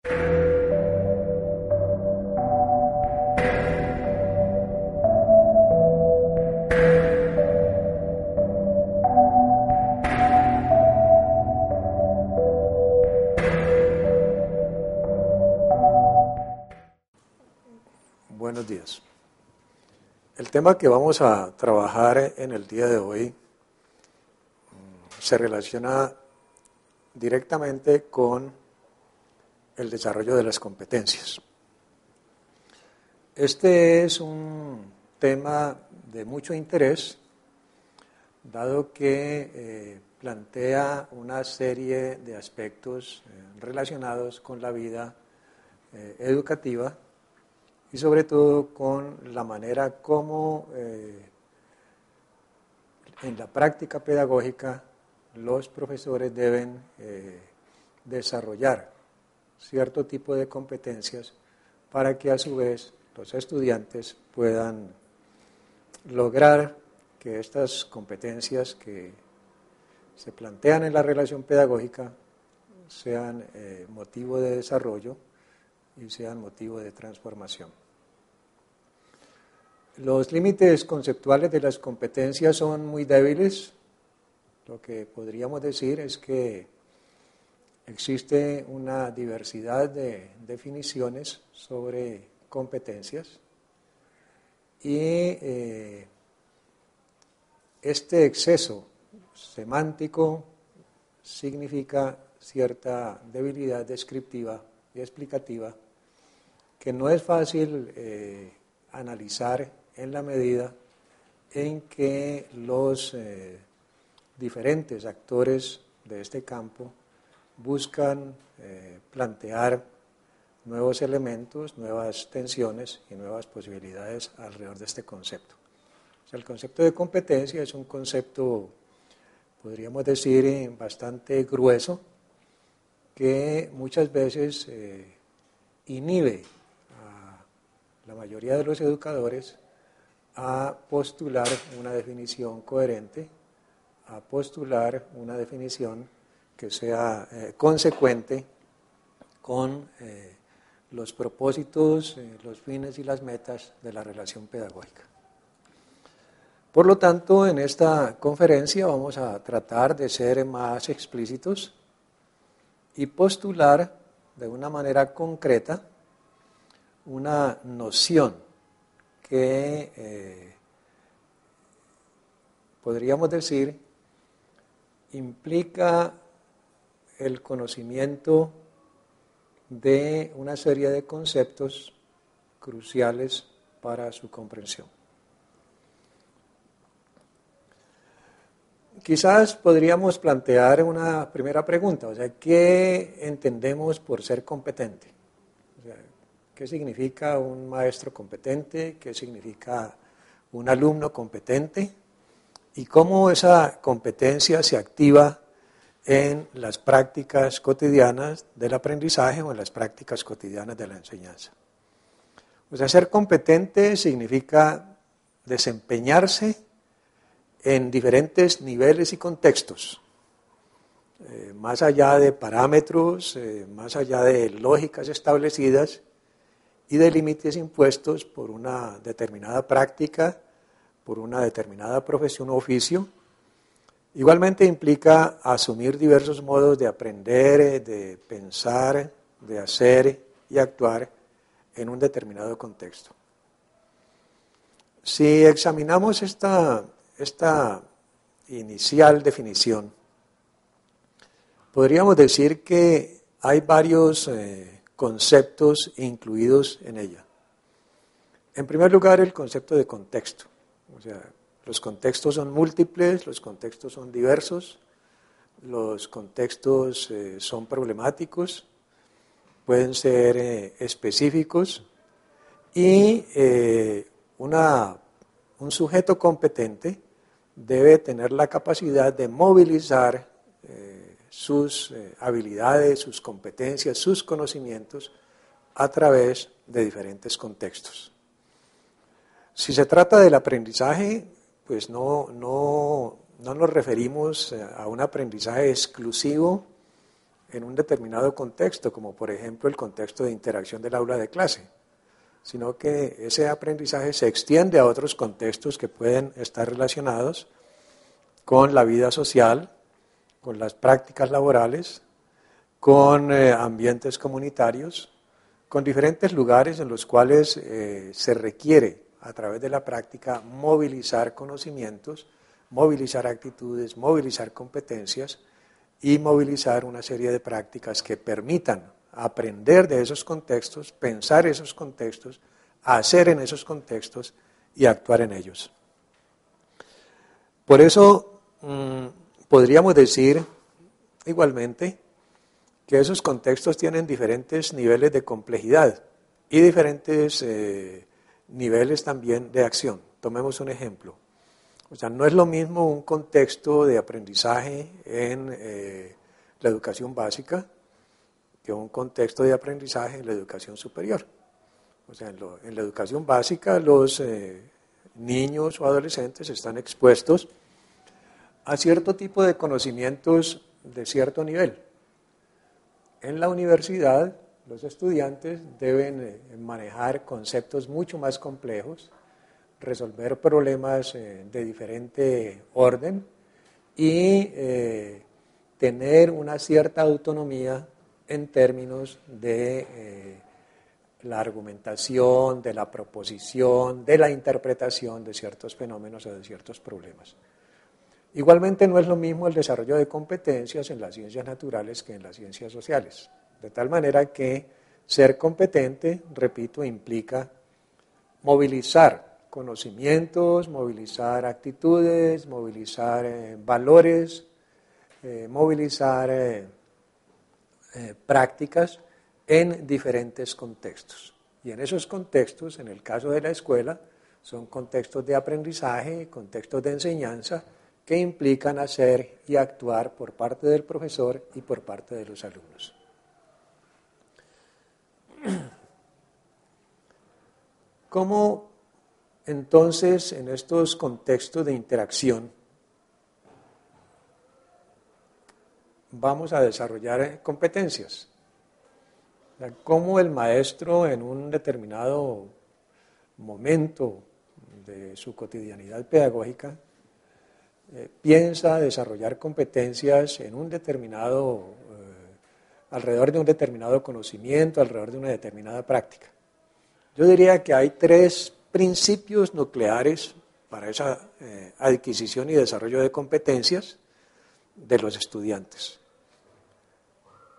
Buenos días. El tema que vamos a trabajar en el día de hoy se relaciona directamente con el desarrollo de las competencias. Este es un tema de mucho interés, dado que plantea una serie de aspectos relacionados con la vida educativa y sobre todo con la manera como en la práctica pedagógica los profesores deben desarrollar cierto tipo de competencias para que a su vez los estudiantes puedan lograr que estas competencias que se plantean en la relación pedagógica sean motivo de desarrollo y sean motivo de transformación. Los límites conceptuales de las competencias son muy débiles. Lo que podríamos decir es que existe una diversidad de definiciones sobre competencias y este exceso semántico significa cierta debilidad descriptiva y explicativa que no es fácil analizar en la medida en que los diferentes actores de este campo buscan plantear nuevos elementos, nuevas tensiones y nuevas posibilidades alrededor de este concepto. O sea, el concepto de competencia es un concepto, podríamos decir, bastante grueso, que muchas veces inhibe a la mayoría de los educadores a postular una definición coherente, a postular una definición que sea consecuente con los propósitos, los fines y las metas de la relación pedagógica. Por lo tanto, en esta conferencia vamos a tratar de ser más explícitos y postular de una manera concreta una noción que podríamos decir implica el conocimiento de una serie de conceptos cruciales para su comprensión. Quizás podríamos plantear una primera pregunta, o sea, ¿qué entendemos por ser competente? O sea, ¿qué significa un maestro competente? ¿Qué significa un alumno competente? ¿Y cómo esa competencia se activa en las prácticas cotidianas del aprendizaje o en las prácticas cotidianas de la enseñanza? O sea, ser competente significa desempeñarse en diferentes niveles y contextos, más allá de parámetros, más allá de lógicas establecidas y de límites impuestos por una determinada práctica, por una determinada profesión o oficio. Igualmente implica asumir diversos modos de aprender, de pensar, de hacer y actuar en un determinado contexto. Si examinamos esta inicial definición, podríamos decir que hay varios conceptos incluidos en ella. En primer lugar, el concepto de contexto. O sea, los contextos son múltiples, los contextos son diversos, los contextos son problemáticos, pueden ser específicos y un sujeto competente debe tener la capacidad de movilizar sus habilidades, sus competencias, sus conocimientos a través de diferentes contextos. Si se trata del aprendizaje, pues no nos referimos a un aprendizaje exclusivo en un determinado contexto, como por ejemplo el contexto de interacción del aula de clase, sino que ese aprendizaje se extiende a otros contextos que pueden estar relacionados con la vida social, con las prácticas laborales, con ambientes comunitarios, con diferentes lugares en los cuales se requiere a través de la práctica movilizar conocimientos, movilizar actitudes, movilizar competencias y movilizar una serie de prácticas que permitan aprender de esos contextos, pensar esos contextos, hacer en esos contextos y actuar en ellos. Por eso podríamos decir igualmente que esos contextos tienen diferentes niveles de complejidad y diferentes niveles también de acción. Tomemos un ejemplo. O sea, no es lo mismo un contexto de aprendizaje en la educación básica que un contexto de aprendizaje en la educación superior. O sea, en la educación básica los niños o adolescentes están expuestos a cierto tipo de conocimientos de cierto nivel. En la universidad, los estudiantes deben manejar conceptos mucho más complejos, resolver problemas de diferente orden y tener una cierta autonomía en términos de la argumentación, de la proposición, de la interpretación de ciertos fenómenos o de ciertos problemas. Igualmente no es lo mismo el desarrollo de competencias en las ciencias naturales que en las ciencias sociales, de tal manera que ser competente, repito, implica movilizar conocimientos, movilizar actitudes, movilizar valores, movilizar prácticas en diferentes contextos. Y en esos contextos, en el caso de la escuela, son contextos de aprendizaje, contextos de enseñanza, que implican hacer y actuar por parte del profesor y por parte de los alumnos. ¿Cómo entonces en estos contextos de interacción vamos a desarrollar competencias? O sea, ¿cómo el maestro en un determinado momento de su cotidianidad pedagógica piensa desarrollar competencias en un determinado, alrededor de un determinado conocimiento, alrededor de una determinada práctica? Yo diría que hay 3 principios nucleares para esa adquisición y desarrollo de competencias de los estudiantes.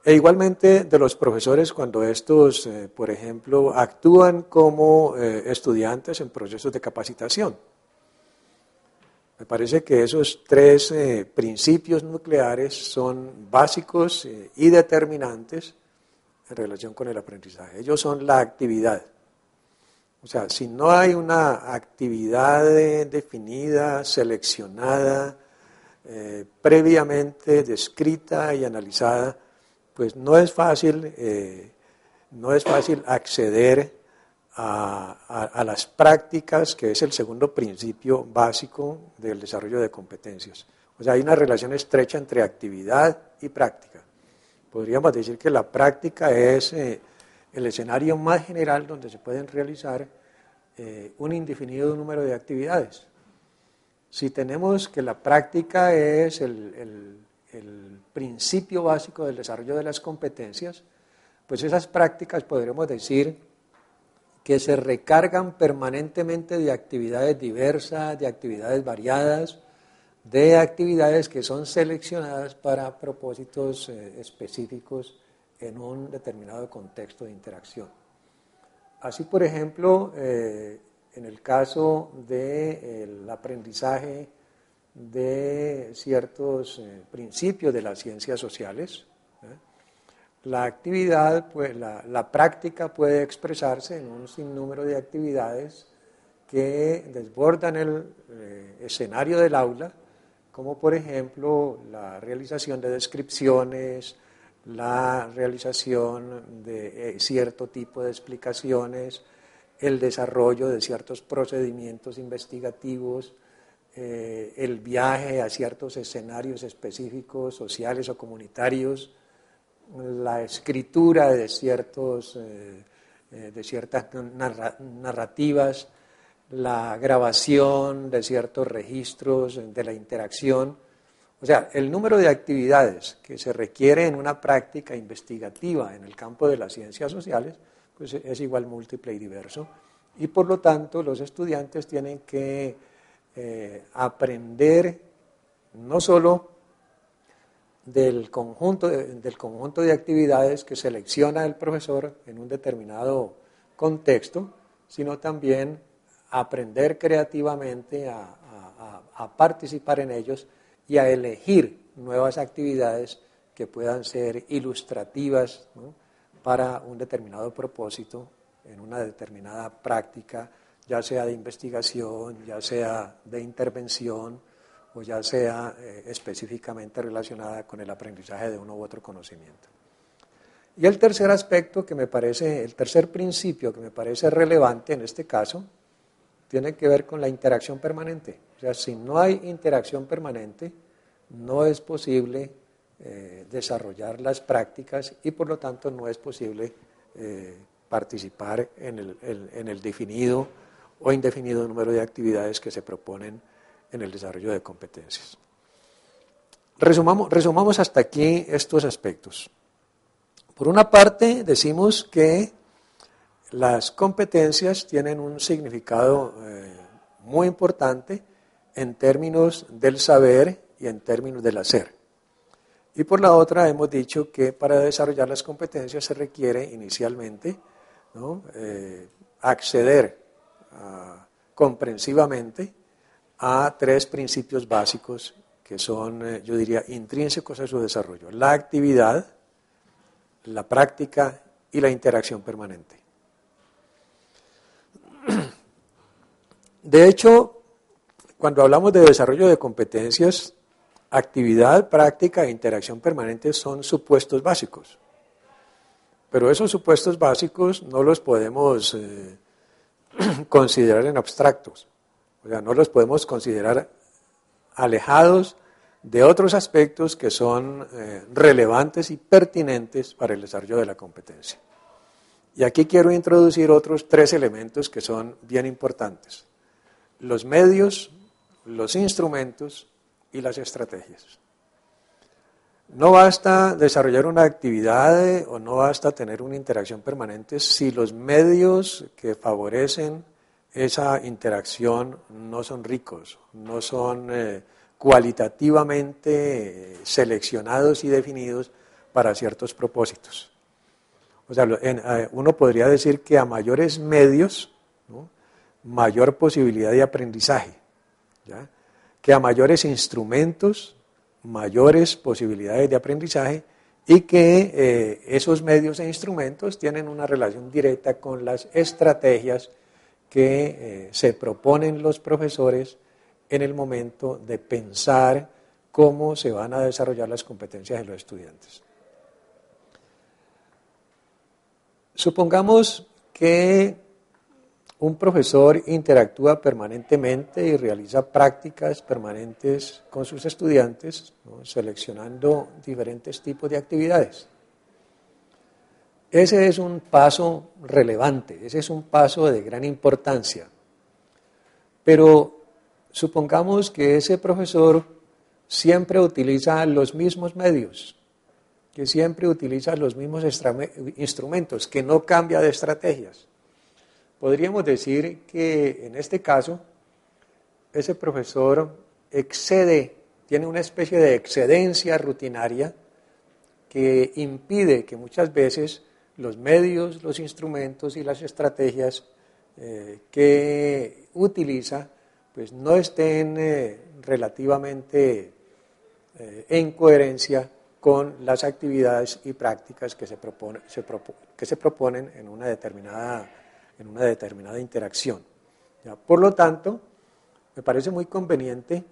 E igualmente de los profesores cuando estos, por ejemplo, actúan como estudiantes en procesos de capacitación. Me parece que esos 3 principios nucleares son básicos y determinantes en relación con el aprendizaje. Ellos son la actividad. O sea, si no hay una actividad definida, seleccionada, previamente descrita y analizada, pues no es fácil acceder a las prácticas, que es el segundo principio básico del desarrollo de competencias. O sea, hay una relación estrecha entre actividad y práctica. Podríamos decir que la práctica es el escenario más general donde se pueden realizar un indefinido número de actividades. Si tenemos que la práctica es el principio básico del desarrollo de las competencias, pues esas prácticas podríamos decir que se recargan permanentemente de actividades diversas, de actividades variadas, de actividades que son seleccionadas para propósitos específicos en un determinado contexto de interacción. Así, por ejemplo, en el caso del aprendizaje de ciertos principios de las ciencias sociales, la actividad, pues, la práctica puede expresarse en un sinnúmero de actividades que desbordan el escenario del aula, como por ejemplo la realización de descripciones, la realización de cierto tipo de explicaciones, el desarrollo de ciertos procedimientos investigativos, el viaje a ciertos escenarios específicos, sociales o comunitarios, la escritura de ciertas narrativas, la grabación de ciertos registros de la interacción. O sea, el número de actividades que se requiere en una práctica investigativa en el campo de las ciencias sociales, pues es igual múltiple y diverso. Y por lo tanto, los estudiantes tienen que aprender no solo del conjunto de actividades que selecciona el profesor en un determinado contexto, sino también aprender creativamente a participar en ellos y a elegir nuevas actividades que puedan ser ilustrativas, ¿no?, para un determinado propósito, en una determinada práctica, ya sea de investigación, ya sea de intervención, o ya sea específicamente relacionada con el aprendizaje de uno u otro conocimiento. Y el tercer aspecto que me parece, el tercer principio que me parece relevante en este caso, tiene que ver con la interacción permanente. O sea, si no hay interacción permanente, no es posible desarrollar las prácticas y por lo tanto no es posible participar en el definido o indefinido número de actividades que se proponen en el desarrollo de competencias. Resumamos hasta aquí estos aspectos. Por una parte, decimos que las competencias tienen un significado muy importante en términos del saber y en términos del hacer. Y por la otra, hemos dicho que para desarrollar las competencias se requiere inicialmente, ¿no?, acceder comprensivamente a tres principios básicos que son, yo diría, intrínsecos a su desarrollo: la actividad, la práctica y la interacción permanente. De hecho, cuando hablamos de desarrollo de competencias, actividad, práctica e interacción permanente son supuestos básicos. Pero esos supuestos básicos no los podemos considerar en abstractos. O sea, no los podemos considerar alejados de otros aspectos que son relevantes y pertinentes para el desarrollo de la competencia. Y aquí quiero introducir otros tres elementos que son bien importantes: los medios, los instrumentos y las estrategias. No basta desarrollar una actividad o no basta tener una interacción permanente si los medios que favorecen esa interacción no son ricos, no son cualitativamente seleccionados y definidos para ciertos propósitos. O sea, uno podría decir que a mayores medios, ¿no?, mayor posibilidad de aprendizaje, ¿ya?, que a mayores instrumentos, mayores posibilidades de aprendizaje, y que esos medios e instrumentos tienen una relación directa con las estrategias que se proponen los profesores en el momento de pensar cómo se van a desarrollar las competencias de los estudiantes. Supongamos que un profesor interactúa permanentemente y realiza prácticas permanentes con sus estudiantes, ¿no?, seleccionando diferentes tipos de actividades. Ese es un paso relevante, ese es un paso de gran importancia. Pero supongamos que ese profesor siempre utiliza los mismos medios, que siempre utiliza los mismos instrumentos, que no cambia de estrategias. Podríamos decir que en este caso ese profesor tiene una especie de excedencia rutinaria que impide que muchas veces los medios, los instrumentos y las estrategias que utiliza pues no estén relativamente en coherencia con las actividades y prácticas que se proponen en una determinada interacción. ¿Ya? Por lo tanto, me parece muy conveniente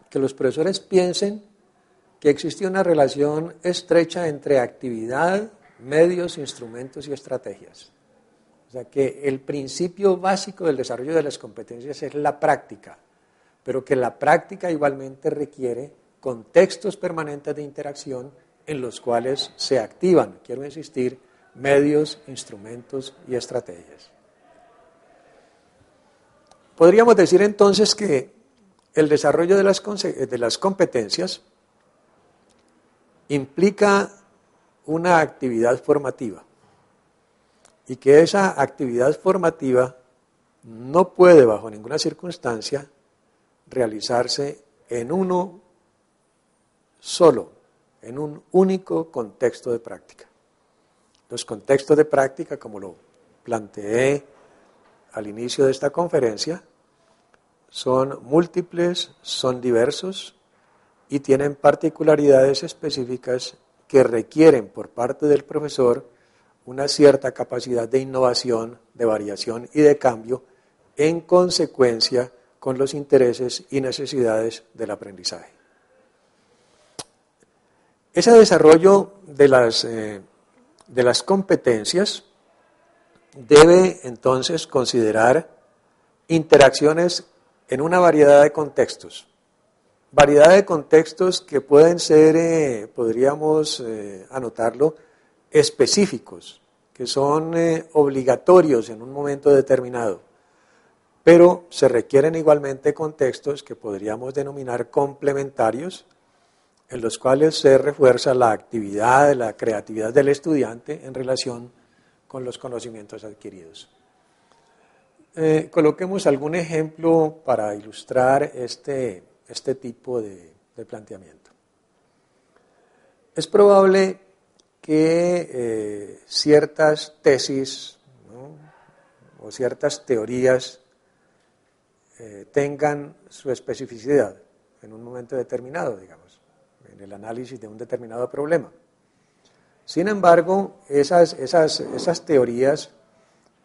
que los profesores piensen que existe una relación estrecha entre actividad, medios, instrumentos y estrategias. O sea, que el principio básico del desarrollo de las competencias es la práctica, pero que la práctica igualmente requiere contextos permanentes de interacción en los cuales se activan, quiero insistir, medios, instrumentos y estrategias. Podríamos decir entonces que el desarrollo de las competencias implica una actividad formativa y que esa actividad formativa no puede bajo ninguna circunstancia realizarse en uno solo, en un único contexto de práctica. Los contextos de práctica, como lo planteé al inicio de esta conferencia, son múltiples, son diversos y tienen particularidades específicas que requieren por parte del profesor una cierta capacidad de innovación, de variación y de cambio en consecuencia con los intereses y necesidades del aprendizaje. Ese desarrollo de las competencias debe entonces considerar interacciones en una variedad de contextos. Variedad de contextos que pueden ser, podríamos anotarlo, específicos, que son obligatorios en un momento determinado, pero se requieren igualmente contextos que podríamos denominar complementarios, en los cuales se refuerza la actividad, la creatividad del estudiante en relación con los conocimientos adquiridos. Coloquemos algún ejemplo para ilustrar este tipo de planteamiento. Es probable que ciertas tesis, ¿no?, o ciertas teorías tengan su especificidad en un momento determinado, digamos, en el análisis de un determinado problema. Sin embargo, esas teorías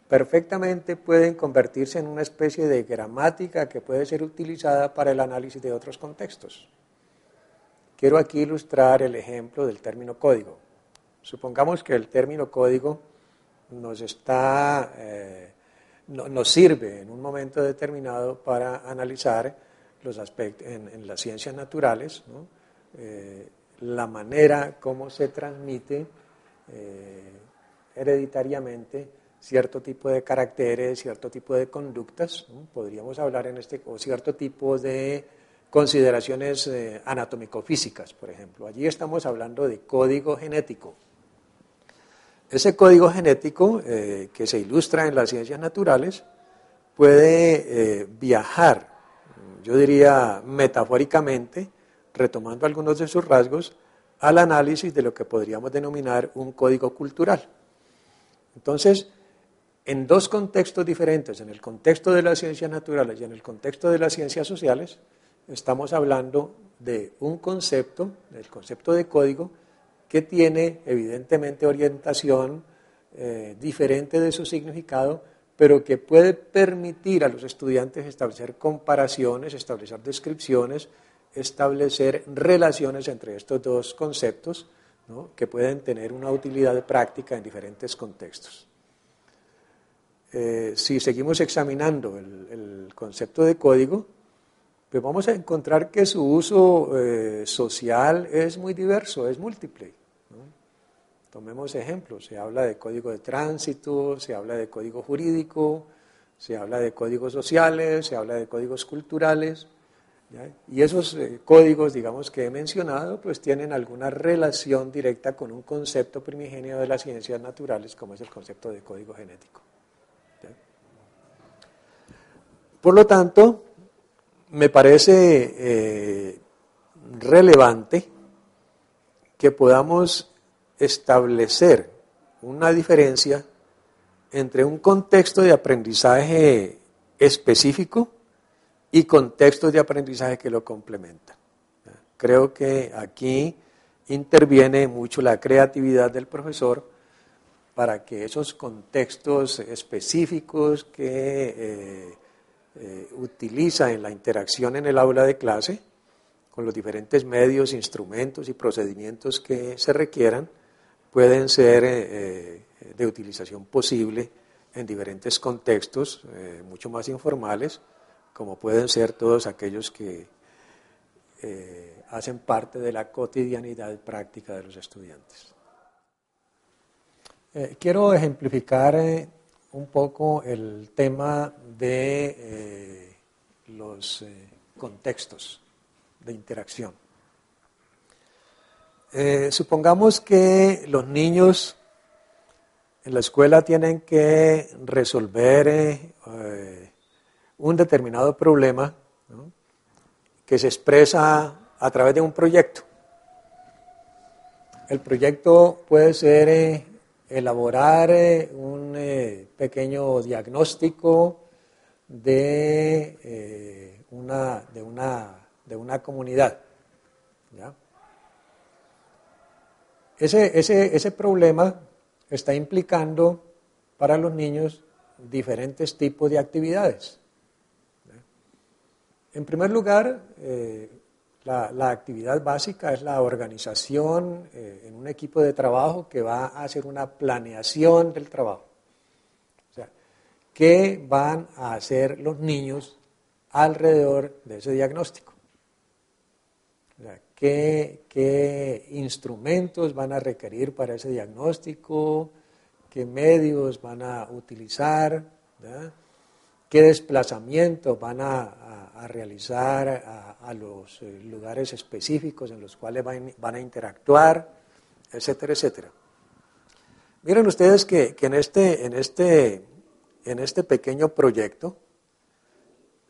perfectamente pueden convertirse en una especie de gramática que puede ser utilizada para el análisis de otros contextos. Quiero aquí ilustrar el ejemplo del término código. Supongamos que el término código nos sirve en un momento determinado para analizar los aspectos en las ciencias naturales, ¿no?, la manera como se transmite hereditariamente cierto tipo de caracteres, cierto tipo de conductas, ¿no? Podríamos hablar o cierto tipo de consideraciones anatómico-físicas, por ejemplo. Allí estamos hablando de código genético. Ese código genético que se ilustra en las ciencias naturales puede viajar, yo diría metafóricamente, retomando algunos de sus rasgos, al análisis de lo que podríamos denominar un código cultural. Entonces, en dos contextos diferentes, en el contexto de las ciencias naturales y en el contexto de las ciencias sociales, estamos hablando de un concepto, del concepto de código, que tiene evidentemente orientación diferente de su significado, pero que puede permitir a los estudiantes establecer comparaciones, establecer descripciones, establecer relaciones entre estos dos conceptos, ¿no?, que pueden tener una utilidad práctica en diferentes contextos. Si seguimos examinando el concepto de código, pues vamos a encontrar que su uso social es muy diverso, es múltiple, ¿no? Tomemos ejemplos, se habla de código de tránsito, se habla de código jurídico, se habla de códigos sociales, se habla de códigos culturales, ¿ya? Y esos códigos, digamos, que he mencionado, pues tienen alguna relación directa con un concepto primigenio de las ciencias naturales, como es el concepto de código genético. ¿Ya? Por lo tanto, me parece relevante que podamos establecer una diferencia entre un contexto de aprendizaje específico y contextos de aprendizaje que lo complementan. Creo que aquí interviene mucho la creatividad del profesor para que esos contextos específicos que utiliza en la interacción en el aula de clase, con los diferentes medios, instrumentos y procedimientos que se requieran, pueden ser de utilización posible en diferentes contextos mucho más informales, como pueden ser todos aquellos que hacen parte de la cotidianidad práctica de los estudiantes. Quiero ejemplificar un poco el tema de los contextos de interacción. Supongamos que los niños en la escuela tienen que resolver un determinado problema, ¿no?, que se expresa a través de un proyecto. El proyecto puede ser elaborar un pequeño diagnóstico de una comunidad, ¿ya? Ese problema está implicando para los niños diferentes tipos de actividades. En primer lugar, la actividad básica es la organización en un equipo de trabajo que va a hacer una planeación del trabajo. O sea, ¿qué van a hacer los niños alrededor de ese diagnóstico? O sea, ¿qué instrumentos van a requerir para ese diagnóstico? ¿Qué medios van a utilizar? ¿Verdad? ¿Qué desplazamientos van a realizar a los lugares específicos en los cuales van a interactuar? Etcétera, etcétera. Miren ustedes que en este pequeño proyecto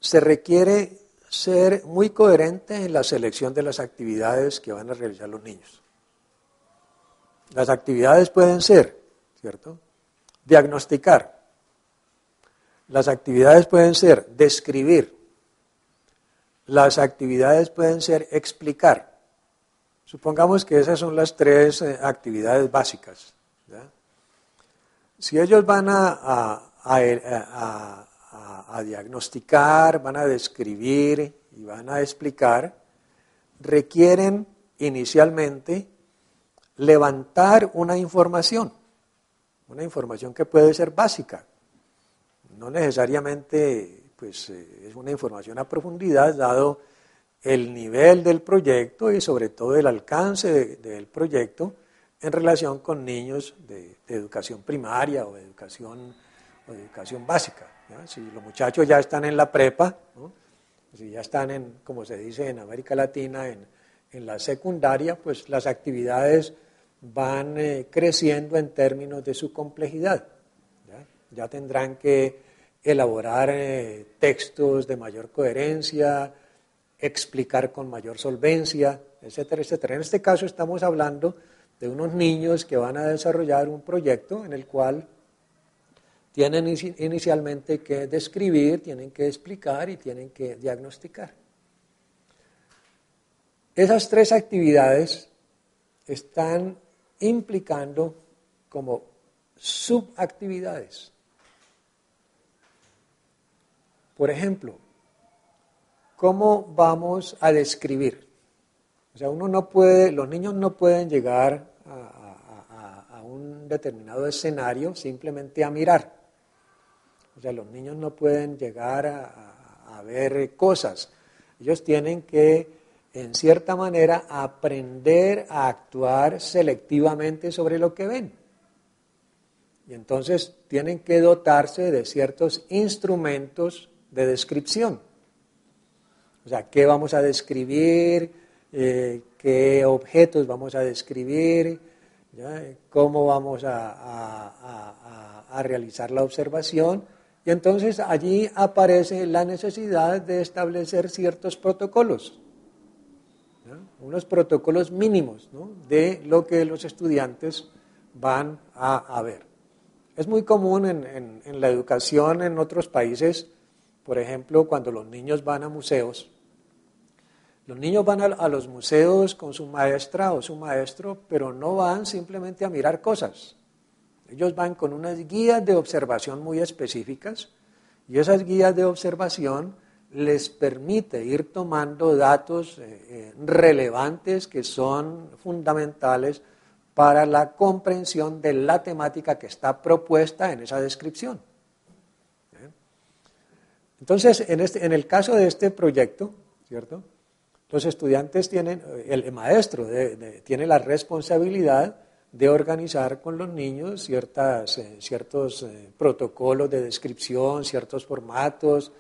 se requiere ser muy coherente en la selección de las actividades que van a realizar los niños. Las actividades pueden ser, ¿cierto?, diagnosticar. Las actividades pueden ser describir. Las actividades pueden ser explicar. Supongamos que esas son las tres actividades básicas, ¿ya? Si ellos van a diagnosticar, van a describir y van a explicar, requieren inicialmente levantar una información que puede ser básica. No necesariamente pues, es una información a profundidad, dado el nivel del proyecto y sobre todo el alcance del proyecto en relación con niños de educación primaria o de educación básica, ¿ya? Si los muchachos ya están en la prepa, ¿no?, si ya están como se dice en América Latina, en la secundaria, pues las actividades van creciendo en términos de su complejidad. Ya tendrán que elaborar textos de mayor coherencia, explicar con mayor solvencia, etcétera, etcétera. En este caso estamos hablando de unos niños que van a desarrollar un proyecto en el cual tienen inicialmente que describir, tienen que explicar y tienen que diagnosticar. Esas tres actividades están implicando como subactividades. Por ejemplo, ¿cómo vamos a describir? O sea, los niños no pueden llegar a un determinado escenario simplemente a mirar. O sea, los niños no pueden llegar a ver cosas. Ellos tienen que, en cierta manera, aprender a actuar selectivamente sobre lo que ven. Y entonces tienen que dotarse de ciertos instrumentos de descripción. O sea, ¿qué vamos a describir? ¿Qué objetos vamos a describir? ¿Ya? ¿Cómo vamos a realizar la observación? Y entonces allí aparece la necesidad de establecer ciertos protocolos, ¿ya? Unos protocolos mínimos, ¿no?, de lo que los estudiantes van a ver. Es muy común en la educación en otros países, por ejemplo, cuando los niños van a museos. Los niños van a los museos con su maestra o su maestro, pero no van simplemente a mirar cosas. Ellos van con unas guías de observación muy específicas y esas guías de observación les permite ir tomando datos relevantes que son fundamentales para la comprensión de la temática que está propuesta en esa descripción. Entonces, en el caso de este proyecto, ¿cierto?, los estudiantes tienen, el maestro tiene la responsabilidad de organizar con los niños ciertos protocolos de descripción, ciertos formatos,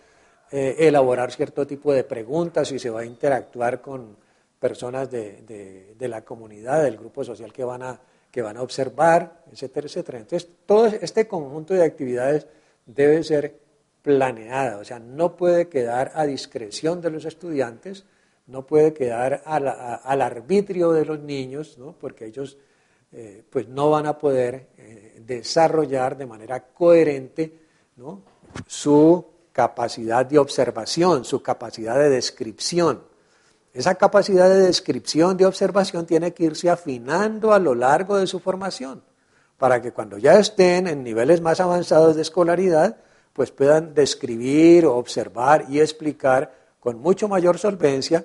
elaborar cierto tipo de preguntas si se va a interactuar con personas de la comunidad, del grupo social que van a observar, etcétera, etcétera. Entonces, todo este conjunto de actividades debe ser planeada, o sea, no puede quedar a discreción de los estudiantes, no puede quedar al arbitrio de los niños, ¿no? Porque ellos pues no van a poder desarrollar de manera coherente, ¿no?, su capacidad de observación, su capacidad de descripción. Esa capacidad de descripción, de observación, tiene que irse afinando a lo largo de su formación, para que cuando ya estén en niveles más avanzados de escolaridad, pues puedan describir, observar y explicar con mucho mayor solvencia,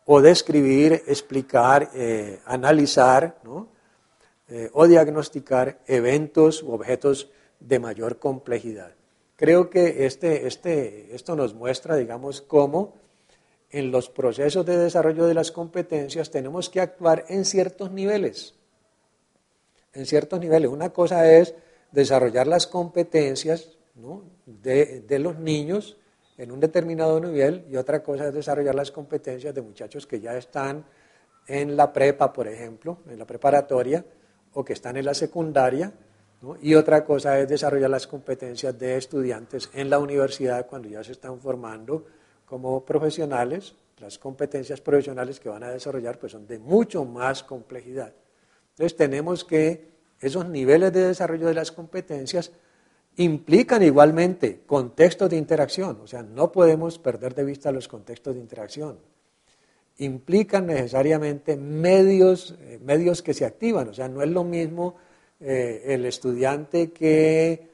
o describir, explicar, analizar, ¿no?, o diagnosticar eventos u objetos de mayor complejidad. Creo que esto nos muestra, digamos, cómo en los procesos de desarrollo de las competencias tenemos que actuar en ciertos niveles. En ciertos niveles. Una cosa es desarrollar las competencias, ¿no?, de los niños en un determinado nivel, y otra cosa es desarrollar las competencias de muchachos que ya están en la prepa, por ejemplo, en la preparatoria, o que están en la secundaria, ¿no? Y otra cosa es desarrollar las competencias de estudiantes en la universidad cuando ya se están formando como profesionales. Las competencias profesionales que van a desarrollar pues son de mucho más complejidad. Entonces tenemos que esos niveles de desarrollo de las competencias implican igualmente contextos de interacción, o sea, no podemos perder de vista los contextos de interacción. Implican necesariamente medios que se activan, o sea, no es lo mismo el estudiante que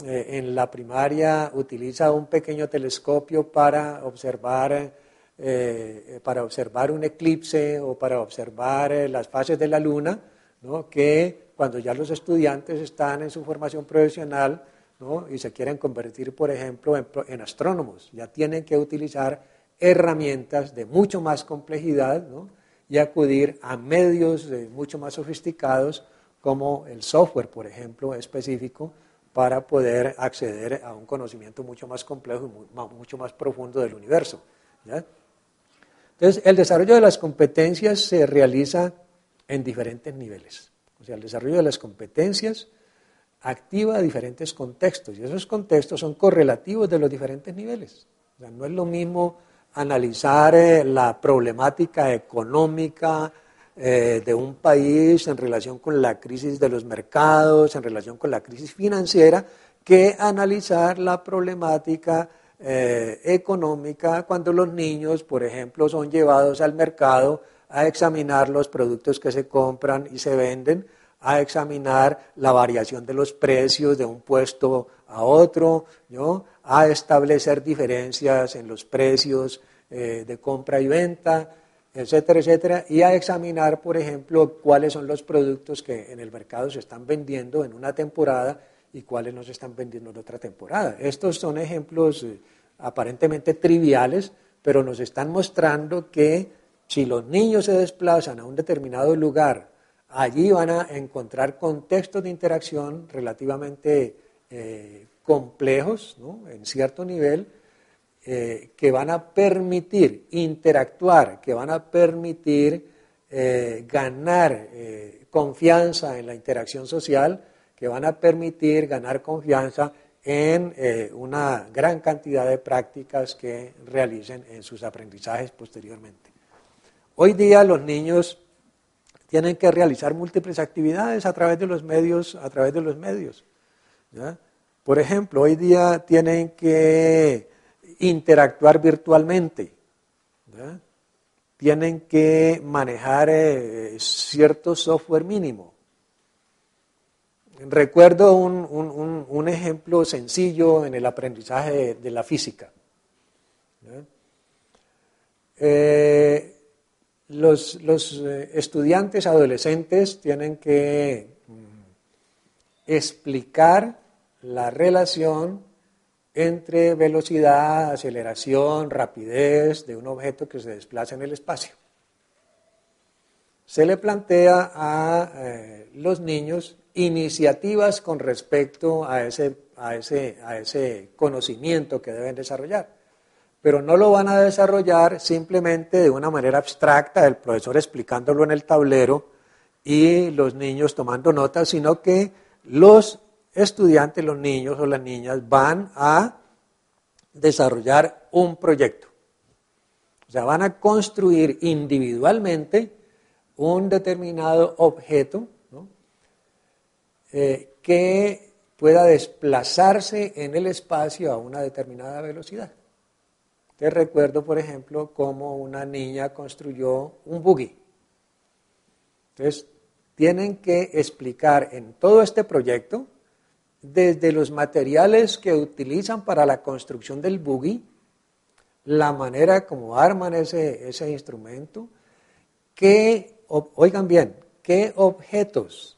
en la primaria utiliza un pequeño telescopio para observar un eclipse o para observar las fases de la luna, ¿no?, que cuando ya los estudiantes están en su formación profesional, ¿no?, y se quieren convertir, por ejemplo, en astrónomos, ya tienen que utilizar herramientas de mucho más complejidad, ¿no?, y acudir a medios mucho más sofisticados como el software, por ejemplo, específico, para poder acceder a un conocimiento mucho más complejo y mucho más profundo del universo, ¿ya? Entonces, el desarrollo de las competencias se realiza en diferentes niveles. O sea, el desarrollo de las competencias activa diferentes contextos, y esos contextos son correlativos de los diferentes niveles. O sea, no es lo mismo analizar la problemática económica de un país en relación con la crisis de los mercados, en relación con la crisis financiera, que analizar la problemática económica cuando los niños, por ejemplo, son llevados al mercado a examinar los productos que se compran y se venden, a examinar la variación de los precios de un puesto a otro, ¿no?, a establecer diferencias en los precios de compra y venta, etcétera, etcétera, y a examinar, por ejemplo, cuáles son los productos que en el mercado se están vendiendo en una temporada y cuáles no se están vendiendo en otra temporada. Estos son ejemplos aparentemente triviales, pero nos están mostrando que si los niños se desplazan a un determinado lugar, allí van a encontrar contextos de interacción relativamente complejos, ¿no?, en cierto nivel, que van a permitir interactuar, que van a permitir ganar confianza en la interacción social, que van a permitir ganar confianza en una gran cantidad de prácticas que realicen en sus aprendizajes posteriormente. Hoy día los niños tienen que realizar múltiples actividades a través de los medios, ¿ya? Por ejemplo, hoy día tienen que interactuar virtualmente, ¿ya? Tienen que manejar cierto software mínimo. Recuerdo un ejemplo sencillo en el aprendizaje de la física, ¿ya? Los estudiantes adolescentes tienen que explicar la relación entre velocidad, aceleración, rapidez de un objeto que se desplaza en el espacio. Se le plantea a los niños iniciativas con respecto a ese conocimiento que deben desarrollar, pero no lo van a desarrollar simplemente de una manera abstracta, el profesor explicándolo en el tablero y los niños tomando notas, sino que los estudiantes, los niños o las niñas van a desarrollar un proyecto. O sea, van a construir individualmente un determinado objeto, ¿no? Que pueda desplazarse en el espacio a una determinada velocidad. Te recuerdo, por ejemplo, cómo una niña construyó un buggy. Entonces, tienen que explicar en todo este proyecto, desde los materiales que utilizan para la construcción del buggy, la manera como arman ese instrumento, oigan bien, qué objetos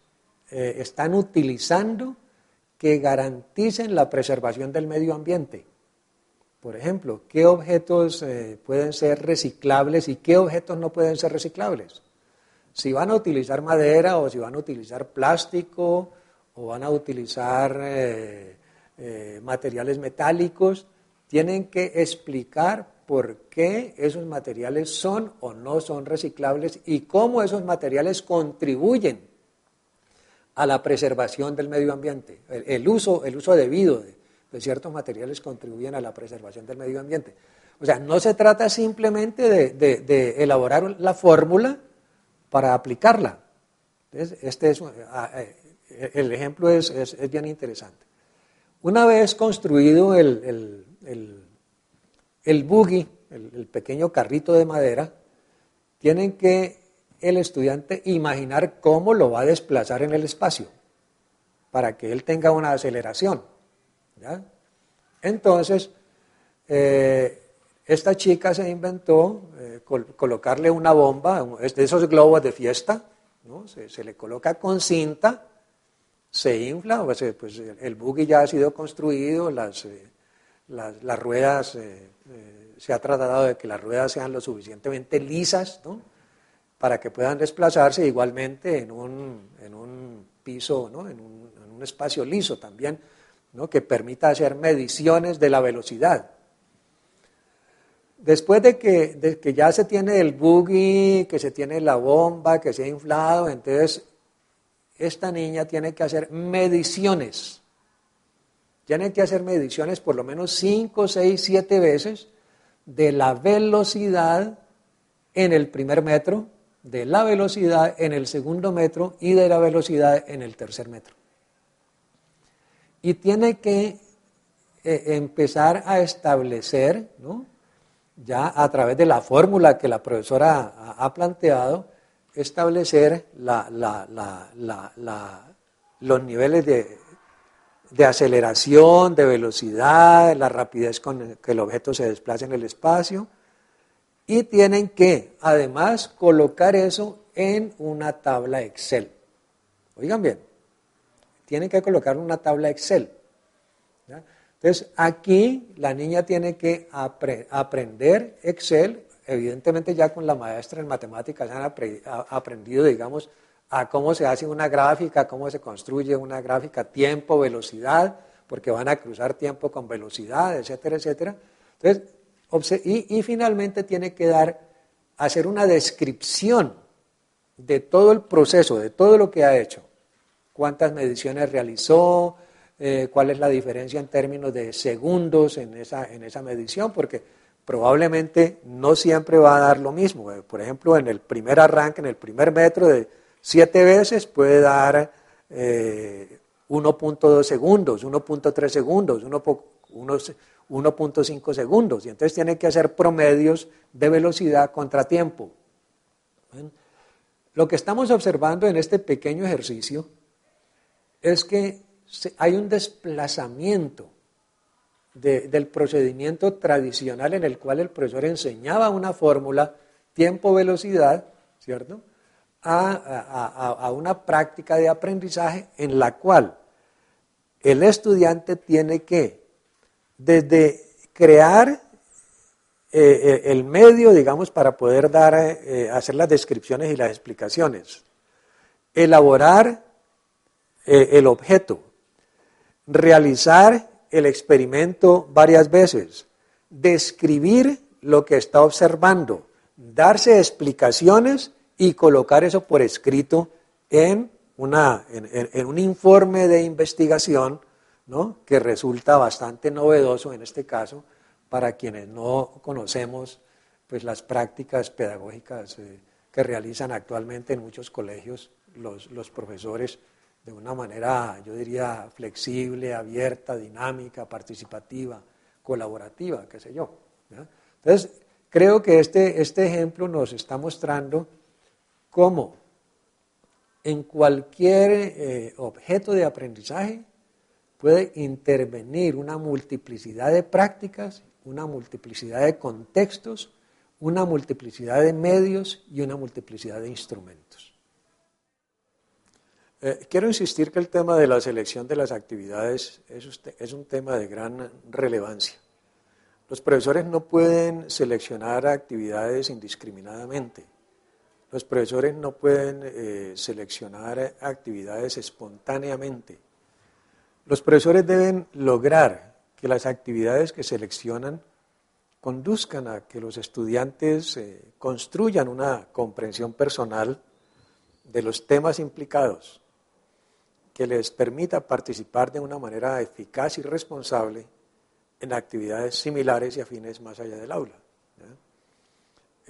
están utilizando que garanticen la preservación del medio ambiente. Por ejemplo, qué objetos pueden ser reciclables y qué objetos no pueden ser reciclables. Si van a utilizar madera o si van a utilizar plástico o van a utilizar materiales metálicos, tienen que explicar por qué esos materiales son o no son reciclables y cómo esos materiales contribuyen a la preservación del medio ambiente. El uso debido de ciertos materiales contribuyen a la preservación del medio ambiente. O sea, no se trata simplemente de elaborar la fórmula para aplicarla. Entonces, el ejemplo es bien interesante. Una vez construido el buggy, el pequeño carrito de madera, tienen que el estudiante imaginar cómo lo va a desplazar en el espacio para que él tenga una aceleración, ¿ya? Entonces, esta chica se inventó colocarle una bomba, de esos globos de fiesta, ¿no? Se le coloca con cinta, se infla, pues el buggy ya ha sido construido, las ruedas, se ha tratado de que las ruedas sean lo suficientemente lisas, ¿no? Para que puedan desplazarse igualmente en un piso, ¿no? en un espacio liso también, ¿no? Que permita hacer mediciones de la velocidad. Después de que ya se tiene el buggy, que se tiene la bomba, que se ha inflado, entonces esta niña tiene que hacer mediciones. Tiene que hacer mediciones por lo menos 5, 6, 7 veces de la velocidad en el primer metro, de la velocidad en el segundo metro y de la velocidad en el tercer metro. Y tiene que empezar a establecer, ¿no? Ya a través de la fórmula que la profesora ha planteado, establecer los niveles de aceleración, de velocidad, la rapidez con que el objeto se desplaza en el espacio, y tienen que, además, colocar eso en una tabla Excel. Oigan bien, tienen que colocar una tabla Excel, ¿ya? Entonces, aquí la niña tiene que aprender Excel, evidentemente ya con la maestra en matemáticas han aprendido, digamos, a cómo se hace una gráfica, cómo se construye una gráfica, tiempo, velocidad, porque van a cruzar tiempo con velocidad, etcétera, etcétera. Entonces, y finalmente tiene que hacer una descripción de todo el proceso, de todo lo que ha hecho, cuántas mediciones realizó, cuál es la diferencia en términos de segundos en esa medición, porque probablemente no siempre va a dar lo mismo. Por ejemplo, en el primer arranque, en el primer metro de 7 veces puede dar 1.2 segundos, 1.3 segundos, 1.5 segundos, y entonces tiene que hacer promedios de velocidad contra tiempo. Lo que estamos observando en este pequeño ejercicio es que hay un desplazamiento del procedimiento tradicional en el cual el profesor enseñaba una fórmula, tiempo-velocidad, ¿cierto?, a una práctica de aprendizaje en la cual el estudiante tiene que desde crear el medio, digamos, para poder hacer las descripciones y las explicaciones, elaborar el objeto, realizar el experimento varias veces, describir lo que está observando, darse explicaciones y colocar eso por escrito en un informe de investigación, ¿no?, que resulta bastante novedoso en este caso para quienes no conocemos pues, las prácticas pedagógicas que realizan actualmente en muchos colegios los profesores de una manera, yo diría, flexible, abierta, dinámica, participativa, colaborativa, qué sé yo, ¿ya? Entonces, creo que este ejemplo nos está mostrando cómo en cualquier objeto de aprendizaje puede intervenir una multiplicidad de prácticas, una multiplicidad de contextos, una multiplicidad de medios y una multiplicidad de instrumentos. Quiero insistir que el tema de la selección de las actividades es un tema de gran relevancia. Los profesores no pueden seleccionar actividades indiscriminadamente. Los profesores no pueden seleccionar actividades espontáneamente. Los profesores deben lograr que las actividades que seleccionan conduzcan a que los estudiantes construyan una comprensión personal de los temas implicados, que les permita participar de una manera eficaz y responsable en actividades similares y afines más allá del aula, ¿ya?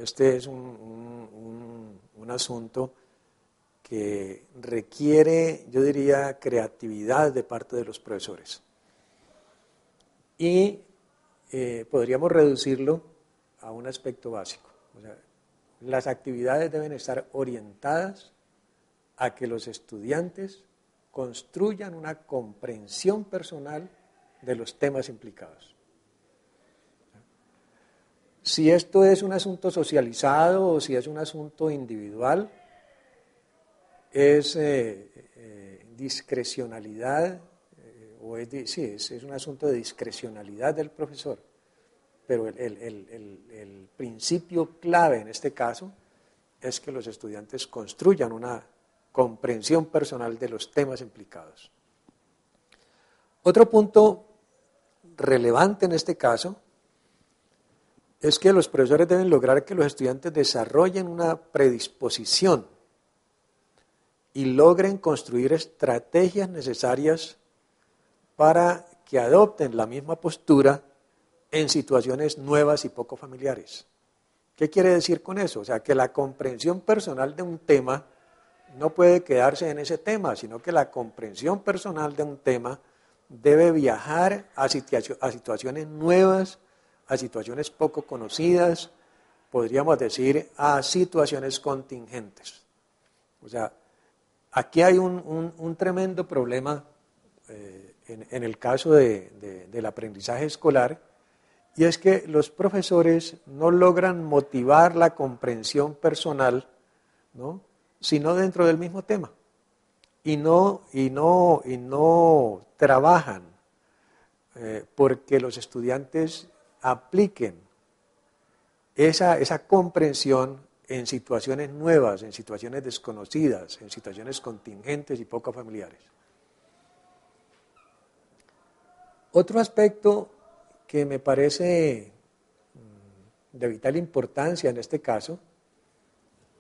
Este es un asunto que requiere, yo diría, creatividad de parte de los profesores. Y podríamos reducirlo a un aspecto básico. O sea, las actividades deben estar orientadas a que los estudiantes construyan una comprensión personal de los temas implicados. Si esto es un asunto socializado o si es un asunto individual, es discrecionalidad, es un asunto de discrecionalidad del profesor, pero el principio clave en este caso es que los estudiantes construyan una comprensión personal de los temas implicados. Otro punto relevante en este caso es que los profesores deben lograr que los estudiantes desarrollen una predisposición y logren construir estrategias necesarias para que adopten la misma postura en situaciones nuevas y poco familiares. ¿Qué quiere decir con eso? O sea, que la comprensión personal de un tema no puede quedarse en ese tema, sino que la comprensión personal de un tema debe viajar a situaciones nuevas, a situaciones poco conocidas, podríamos decir a situaciones contingentes. O sea, aquí hay un tremendo problema en el caso del aprendizaje escolar, y es que los profesores no logran motivar la comprensión personal, ¿no?, sino dentro del mismo tema, y no trabajan porque los estudiantes apliquen esa comprensión en situaciones nuevas, en situaciones desconocidas, en situaciones contingentes y poco familiares. Otro aspecto que me parece de vital importancia en este caso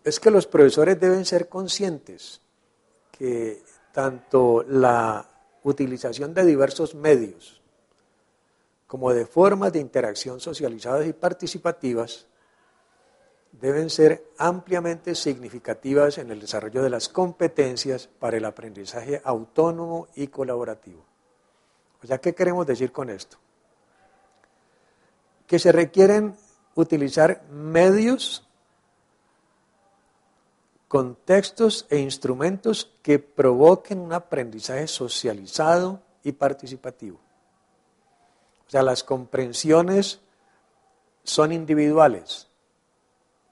es que los profesores deben ser conscientes que tanto la utilización de diversos medios como de formas de interacción socializadas y participativas deben ser ampliamente significativas en el desarrollo de las competencias para el aprendizaje autónomo y colaborativo. O sea, ¿qué queremos decir con esto? Que se requieren utilizar medios, contextos e instrumentos que provoquen un aprendizaje socializado y participativo. O sea, las comprensiones son individuales,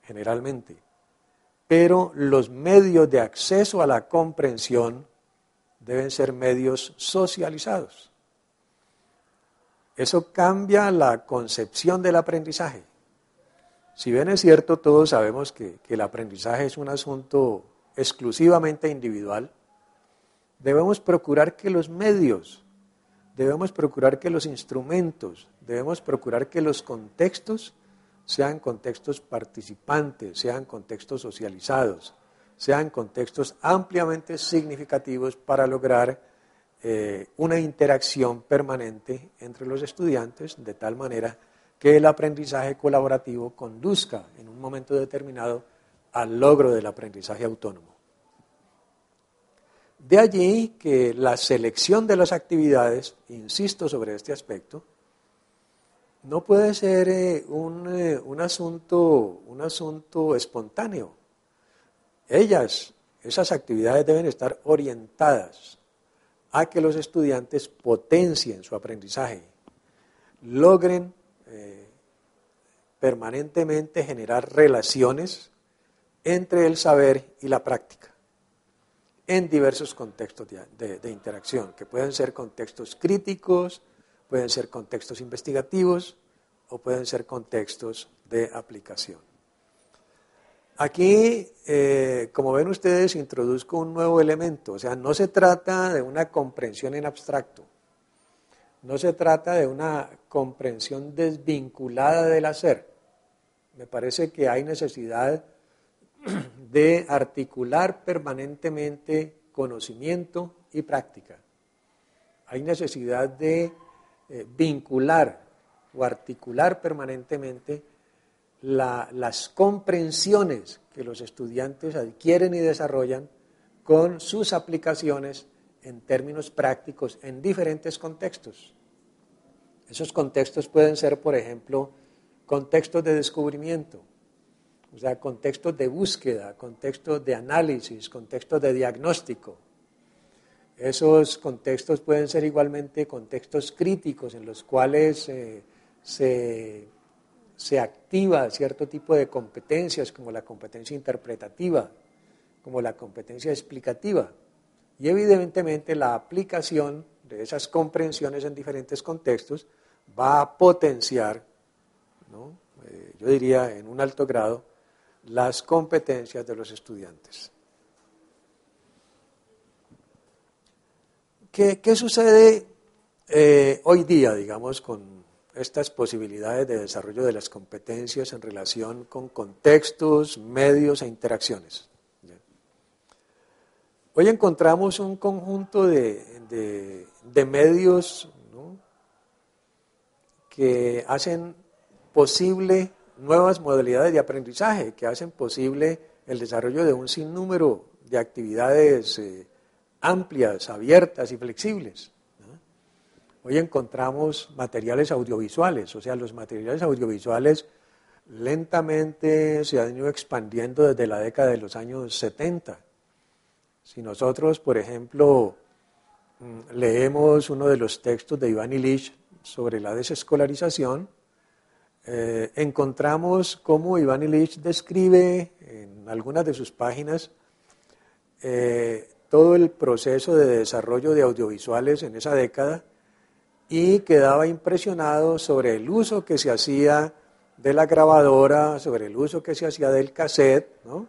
generalmente, pero los medios de acceso a la comprensión deben ser medios socializados. eso cambia la concepción del aprendizaje. Si bien es cierto, todos sabemos que el aprendizaje es un asunto exclusivamente individual, debemos procurar que los medios, debemos procurar que los instrumentos, debemos procurar que los contextos sean contextos participantes, sean contextos socializados, sean contextos ampliamente significativos para lograr una interacción permanente entre los estudiantes, de tal manera que el aprendizaje colaborativo conduzca en un momento determinado al logro del aprendizaje autónomo. De allí que la selección de las actividades, insisto sobre este aspecto, no puede ser un asunto espontáneo. Esas actividades deben estar orientadas a que los estudiantes potencien su aprendizaje, logren permanentemente generar relaciones entre el saber y la práctica en diversos contextos de interacción, que pueden ser contextos críticos, pueden ser contextos investigativos o pueden ser contextos de aplicación. Aquí, como ven ustedes, introduzco un nuevo elemento, o sea, no se trata de una comprensión en abstracto, no se trata de una comprensión desvinculada del hacer. Me parece que hay necesidad de articular permanentemente conocimiento y práctica. Hay necesidad de vincular o articular permanentemente las comprensiones que los estudiantes adquieren y desarrollan con sus aplicaciones en términos prácticos en diferentes contextos. Esos contextos pueden ser, por ejemplo, contextos de descubrimiento, o sea, contextos de búsqueda, contextos de análisis, contextos de diagnóstico. Esos contextos pueden ser igualmente contextos críticos en los cuales se activa cierto tipo de competencias como la competencia interpretativa, como la competencia explicativa. Y evidentemente la aplicación de esas comprensiones en diferentes contextos va a potenciar, ¿no? Yo diría en un alto grado, las competencias de los estudiantes. ¿Qué sucede hoy día, digamos, con estas posibilidades de desarrollo de las competencias en relación con contextos, medios e interacciones? Hoy encontramos un conjunto de medios, ¿no?, que hacen posible nuevas modalidades de aprendizaje, que hacen posible el desarrollo de un sinnúmero de actividades amplias, abiertas y flexibles, ¿no? Hoy encontramos materiales audiovisuales, o sea, los materiales audiovisuales lentamente se han ido expandiendo desde la década de los años 70. Si nosotros, por ejemplo, leemos uno de los textos de Ivan Illich sobre la desescolarización, encontramos cómo Ivan Illich describe en algunas de sus páginas todo el proceso de desarrollo de audiovisuales en esa década y quedaba impresionado sobre el uso que se hacía de la grabadora, sobre el uso que se hacía del cassette, ¿no?,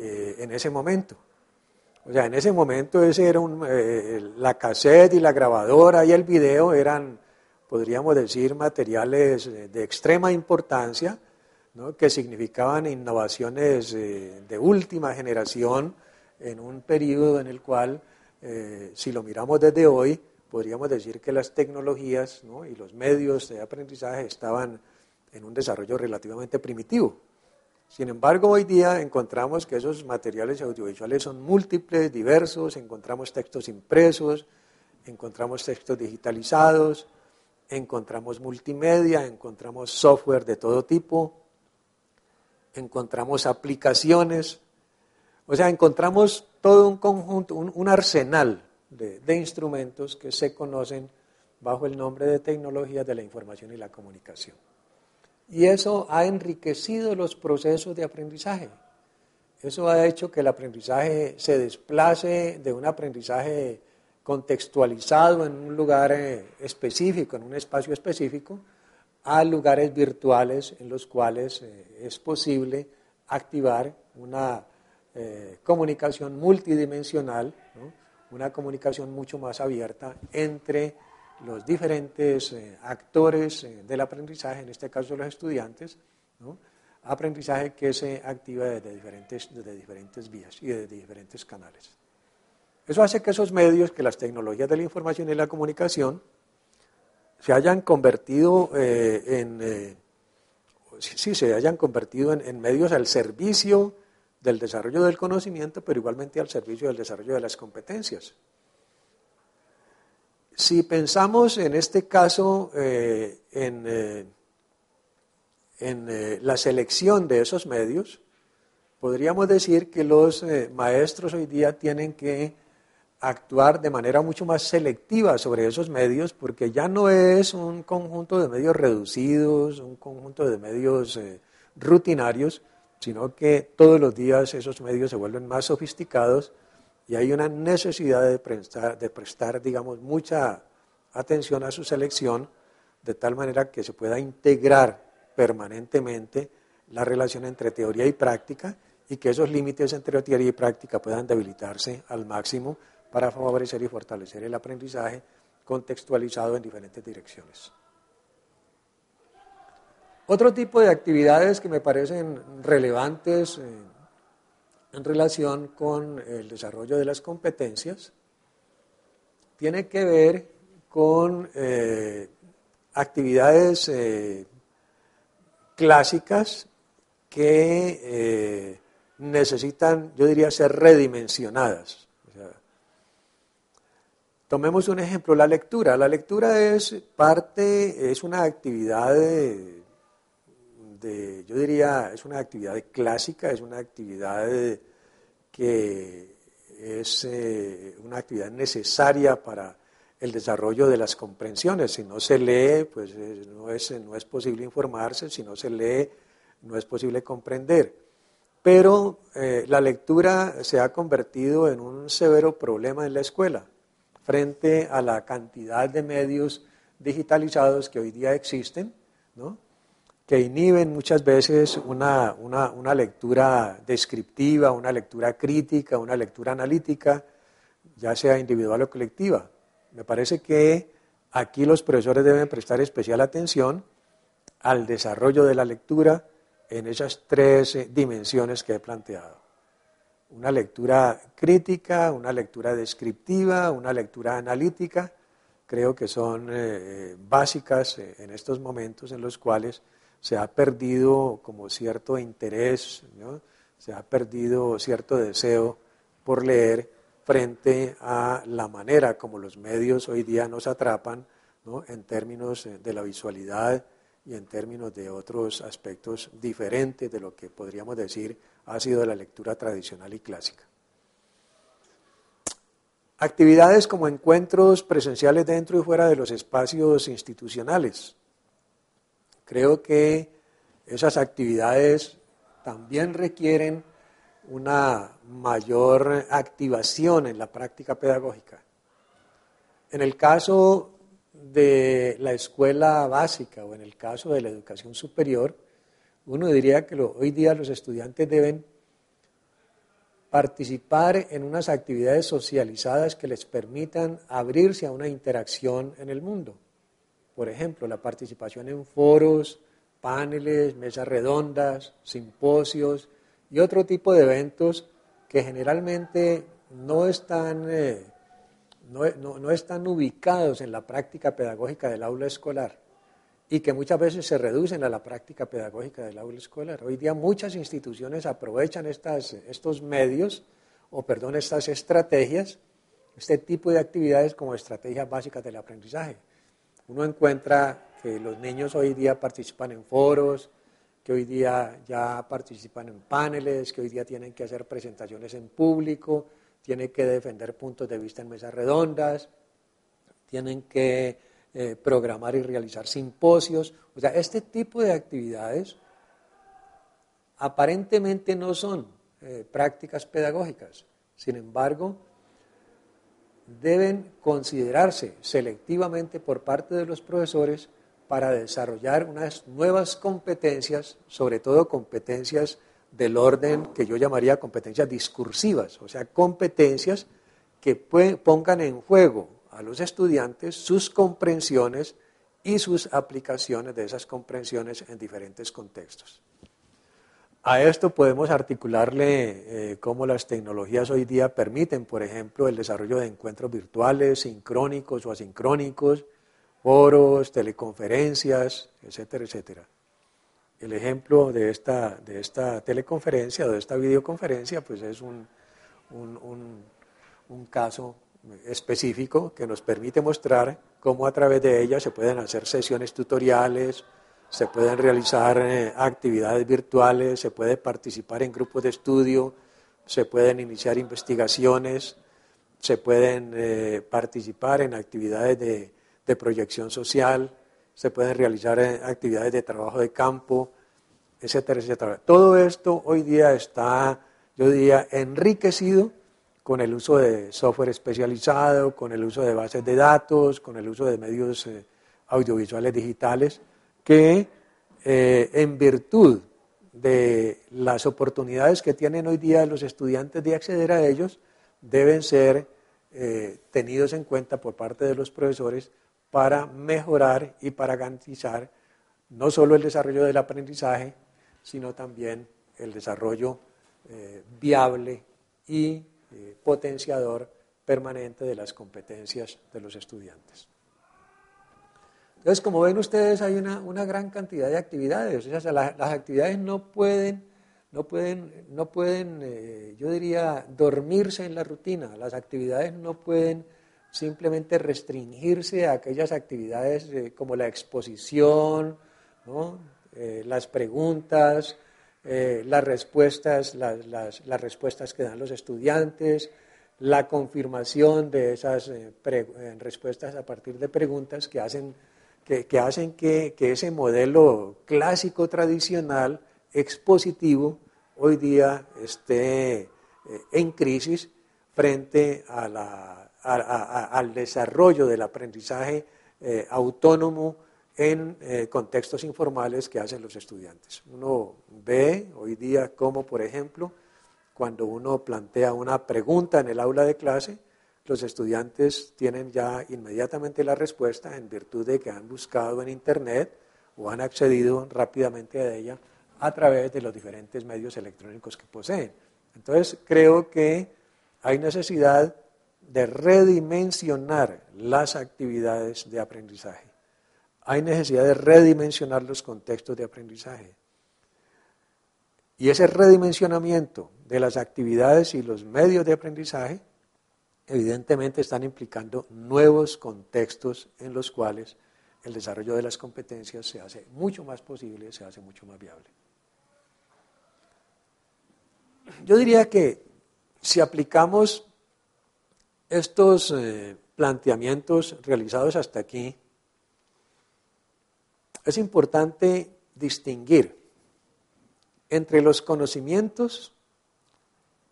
en ese momento. O sea, en ese momento ese era la cassette y la grabadora y el video eran, podríamos decir, materiales de extrema importancia, ¿no?, que significaban innovaciones de última generación en un periodo en el cual, si lo miramos desde hoy, podríamos decir que las tecnologías, ¿no?, y los medios de aprendizaje estaban en un desarrollo relativamente primitivo. Sin embargo, hoy día encontramos que esos materiales audiovisuales son múltiples, diversos, encontramos textos impresos, encontramos textos digitalizados, encontramos multimedia, encontramos software de todo tipo, encontramos aplicaciones, o sea, encontramos todo un conjunto, un arsenal de instrumentos que se conocen bajo el nombre de tecnologías de la información y la comunicación. Y eso ha enriquecido los procesos de aprendizaje. Eso ha hecho que el aprendizaje se desplace de un aprendizaje contextualizado en un lugar específico, en un espacio específico, a lugares virtuales en los cuales es posible activar una comunicación multidimensional, ¿no? Una comunicación mucho más abierta entre los diferentes actores del aprendizaje, en este caso los estudiantes, ¿no? Aprendizaje que se activa desde diferentes vías y desde diferentes canales. Eso hace que esos medios, que las tecnologías de la información y la comunicación, se hayan convertido en medios al servicio del desarrollo del conocimiento, pero igualmente al servicio del desarrollo de las competencias. Si pensamos en este caso en la selección de esos medios, podríamos decir que los maestros hoy día tienen que actuar de manera mucho más selectiva sobre esos medios, porque ya no es un conjunto de medios reducidos, un conjunto de medios rutinarios, sino que todos los días esos medios se vuelven más sofisticados y hay una necesidad de prestar, digamos, mucha atención a su selección, de tal manera que se pueda integrar permanentemente la relación entre teoría y práctica y que esos límites entre teoría y práctica puedan debilitarse al máximo para favorecer y fortalecer el aprendizaje contextualizado en diferentes direcciones. Otro tipo de actividades que me parecen relevantes en relación con el desarrollo de las competencias tiene que ver con actividades clásicas que necesitan, yo diría, ser redimensionadas. O sea, tomemos un ejemplo, la lectura. La lectura es una actividad yo diría, es una actividad clásica, es una actividad que es una actividad necesaria para el desarrollo de las comprensiones. Si no se lee, pues no es posible informarse, si no se lee, no es posible comprender. Pero la lectura se ha convertido en un severo problema en la escuela, frente a la cantidad de medios digitalizados que hoy día existen, ¿no? Que inhiben muchas veces una lectura descriptiva, una lectura crítica, una lectura analítica, ya sea individual o colectiva. Me parece que aquí los profesores deben prestar especial atención al desarrollo de la lectura en esas tres dimensiones que he planteado. Una lectura crítica, una lectura descriptiva, una lectura analítica, creo que son básicas en estos momentos en los cuales se ha perdido como cierto interés, ¿no? Se ha perdido cierto deseo por leer frente a la manera como los medios hoy día nos atrapan, ¿no? En términos de la visualidad y en términos de otros aspectos diferentes de lo que podríamos decir ha sido la lectura tradicional y clásica. Actividades como encuentros presenciales dentro y fuera de los espacios institucionales. Creo que esas actividades también requieren una mayor activación en la práctica pedagógica. En el caso de la escuela básica o en el caso de la educación superior, uno diría que hoy día los estudiantes deben participar en unas actividades socializadas que les permitan abrirse a una interacción en el mundo. Por ejemplo, la participación en foros, paneles, mesas redondas, simposios y otro tipo de eventos que generalmente no están ubicados en la práctica pedagógica del aula escolar y que muchas veces se reducen a la práctica pedagógica del aula escolar. Hoy día muchas instituciones aprovechan estas estrategias, este tipo de actividades como estrategias básicas del aprendizaje. Uno encuentra que los niños hoy día participan en foros, que hoy día ya participan en paneles, que hoy día tienen que hacer presentaciones en público, tienen que defender puntos de vista en mesas redondas, tienen que programar y realizar simposios. O sea, este tipo de actividades aparentemente no son prácticas pedagógicas. Sin embargo, deben considerarse selectivamente por parte de los profesores para desarrollar unas nuevas competencias, sobre todo competencias del orden que yo llamaría competencias discursivas, o sea, competencias que pongan en juego a los estudiantes sus comprensiones y sus aplicaciones de esas comprensiones en diferentes contextos. A esto podemos articularle cómo las tecnologías hoy día permiten, por ejemplo, el desarrollo de encuentros virtuales, sincrónicos o asincrónicos, foros, teleconferencias, etcétera, etcétera. El ejemplo de esta teleconferencia o de esta videoconferencia pues es un caso específico que nos permite mostrar cómo a través de ella se pueden hacer sesiones tutoriales, se pueden realizar actividades virtuales, se puede participar en grupos de estudio, se pueden iniciar investigaciones, se pueden participar en actividades de proyección social, se pueden realizar actividades de trabajo de campo, etcétera, etcétera. Todo esto hoy día está, yo diría, enriquecido con el uso de software especializado, con el uso de bases de datos, con el uso de medios audiovisuales digitales, que en virtud de las oportunidades que tienen hoy día los estudiantes de acceder a ellos, deben ser tenidos en cuenta por parte de los profesores para mejorar y para garantizar no solo el desarrollo del aprendizaje, sino también el desarrollo viable y potenciador permanente de las competencias de los estudiantes. Entonces, como ven ustedes, hay una gran cantidad de actividades. O sea, las actividades no pueden, yo diría, dormirse en la rutina. Las actividades no pueden simplemente restringirse a aquellas actividades como la exposición, ¿no? Las preguntas, las respuestas que dan los estudiantes, la confirmación de esas respuestas a partir de preguntas que hacen que ese modelo clásico tradicional expositivo hoy día esté en crisis frente al desarrollo del aprendizaje autónomo en contextos informales que hacen los estudiantes. Uno ve hoy día cómo, por ejemplo, cuando uno plantea una pregunta en el aula de clase, los estudiantes tienen ya inmediatamente la respuesta en virtud de que han buscado en Internet o han accedido rápidamente a ella a través de los diferentes medios electrónicos que poseen. Entonces, creo que hay necesidad de redimensionar las actividades de aprendizaje. Hay necesidad de redimensionar los contextos de aprendizaje. Y ese redimensionamiento de las actividades y los medios de aprendizaje evidentemente están implicando nuevos contextos en los cuales el desarrollo de las competencias se hace mucho más posible, se hace mucho más viable. Yo diría que si aplicamos estos planteamientos realizados hasta aquí, es importante distinguir entre los conocimientos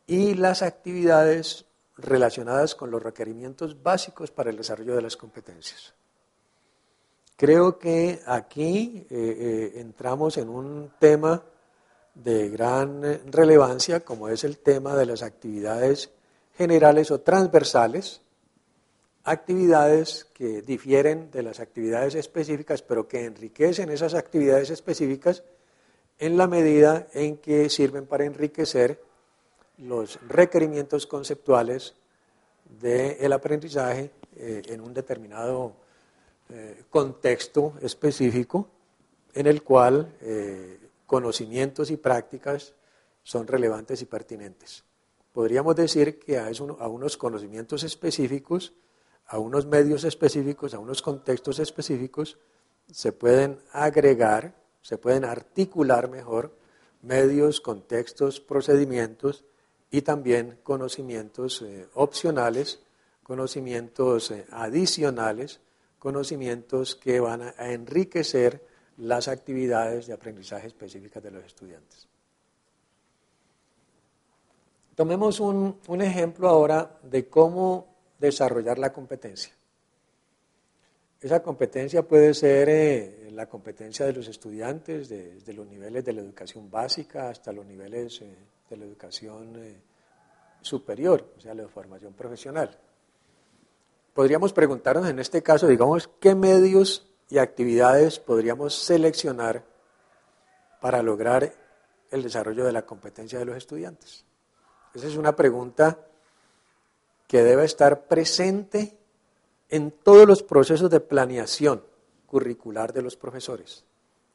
y las actividades relacionadas con los requerimientos básicos para el desarrollo de las competencias. Creo que aquí entramos en un tema de gran relevancia, como es el tema de las actividades generales o transversales, actividades que difieren de las actividades específicas, pero que enriquecen esas actividades específicas en la medida en que sirven para enriquecer los requerimientos conceptuales del aprendizaje en un determinado contexto específico en el cual conocimientos y prácticas son relevantes y pertinentes. Podríamos decir que a unos conocimientos específicos, a unos medios específicos, a unos contextos específicos, se pueden agregar, se pueden articular mejor medios, contextos, procedimientos y también conocimientos opcionales, conocimientos adicionales, conocimientos que van a enriquecer las actividades de aprendizaje específicas de los estudiantes. Tomemos un ejemplo ahora de cómo desarrollar la competencia. Esa competencia puede ser la competencia de los estudiantes, desde los niveles de la educación básica hasta los niveles de la educación superior, o sea, la formación profesional. Podríamos preguntarnos en este caso, digamos, ¿qué medios y actividades podríamos seleccionar para lograr el desarrollo de la competencia de los estudiantes? Esa es una pregunta que debe estar presente en todos los procesos de planeación curricular de los profesores.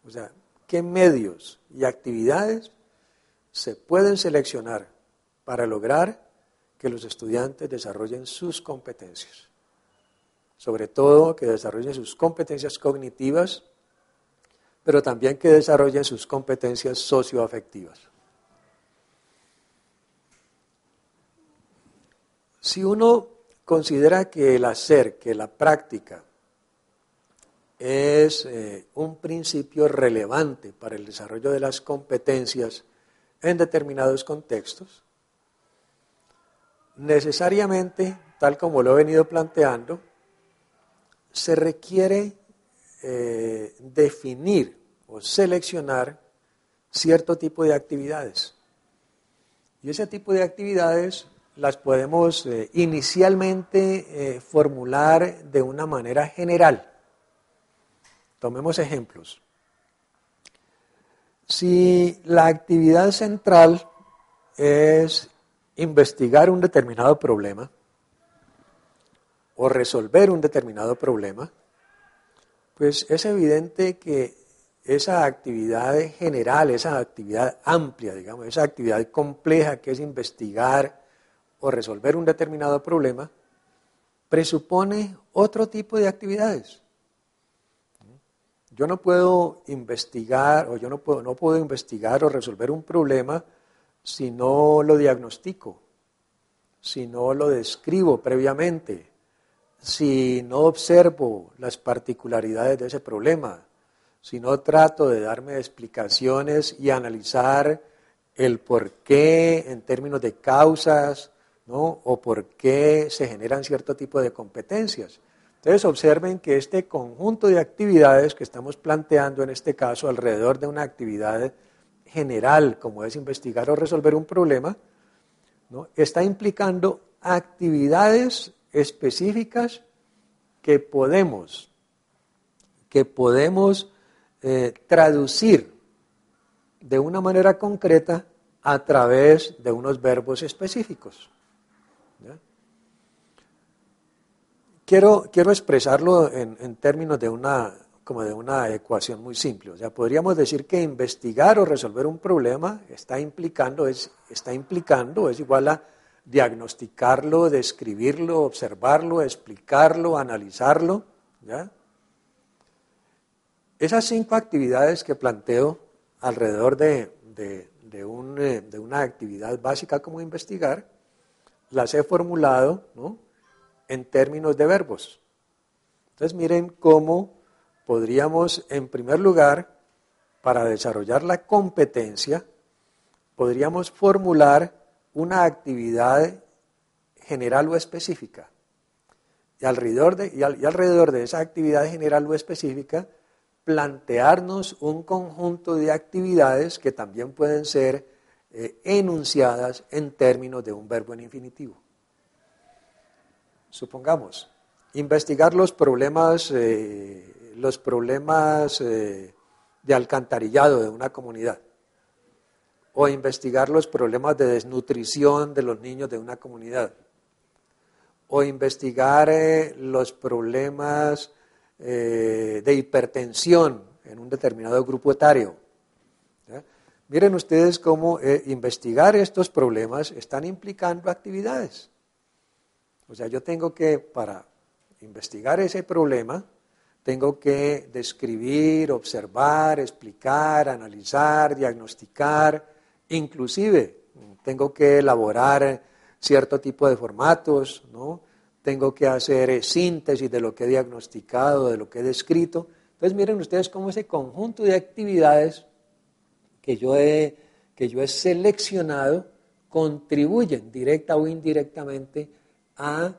O sea, ¿qué medios y actividades se pueden seleccionar para lograr que los estudiantes desarrollen sus competencias? Sobre todo que desarrollen sus competencias cognitivas, pero también que desarrollen sus competencias socioafectivas. Si uno considera que el hacer, que la práctica es un principio relevante para el desarrollo de las competencias en determinados contextos, necesariamente, tal como lo he venido planteando, se requiere definir o seleccionar cierto tipo de actividades. Y ese tipo de actividades las podemos inicialmente formular de una manera general. Tomemos ejemplos. Si la actividad central es investigar un determinado problema o resolver un determinado problema, pues es evidente que esa actividad general, esa actividad amplia, digamos, esa actividad compleja que es investigar o resolver un determinado problema, presupone otro tipo de actividades. Yo no puedo investigar o no puedo investigar o resolver un problema si no lo diagnostico, si no lo describo previamente, si no observo las particularidades de ese problema, si no trato de darme explicaciones y analizar el por qué en términos de causas, ¿no? O por qué se generan cierto tipo de competencias. Entonces observen que este conjunto de actividades que estamos planteando en este caso alrededor de una actividad general como es investigar o resolver un problema, ¿no? Está implicando actividades específicas que podemos traducir de una manera concreta a través de unos verbos específicos. ¿Ya? Quiero expresarlo en términos de una ecuación muy simple. O sea, podríamos decir que investigar o resolver un problema está implicando, es igual a diagnosticarlo, describirlo, observarlo, explicarlo, analizarlo. ¿Ya? Esas 5 actividades que planteo alrededor de una actividad básica como investigar, las he formulado, ¿no?, en términos de verbos. Entonces miren cómo podríamos, en primer lugar, para desarrollar la competencia, podríamos formular una actividad general o específica. Y alrededor de esa actividad general o específica, plantearnos un conjunto de actividades que también pueden ser enunciadas en términos de un verbo en infinitivo. Supongamos, investigar los problemas de alcantarillado de una comunidad, o investigar los problemas de desnutrición de los niños de una comunidad, o investigar los problemas de hipertensión en un determinado grupo etario. ¿Ya? Miren ustedes cómo investigar estos problemas están implicando actividades. O sea, yo tengo que, para investigar ese problema, tengo que describir, observar, explicar, analizar, diagnosticar, inclusive tengo que elaborar cierto tipo de formatos, ¿no? Tengo que hacer síntesis de lo que he diagnosticado, de lo que he descrito. Entonces miren ustedes cómo ese conjunto de actividades que yo he seleccionado contribuyen directa o indirectamente a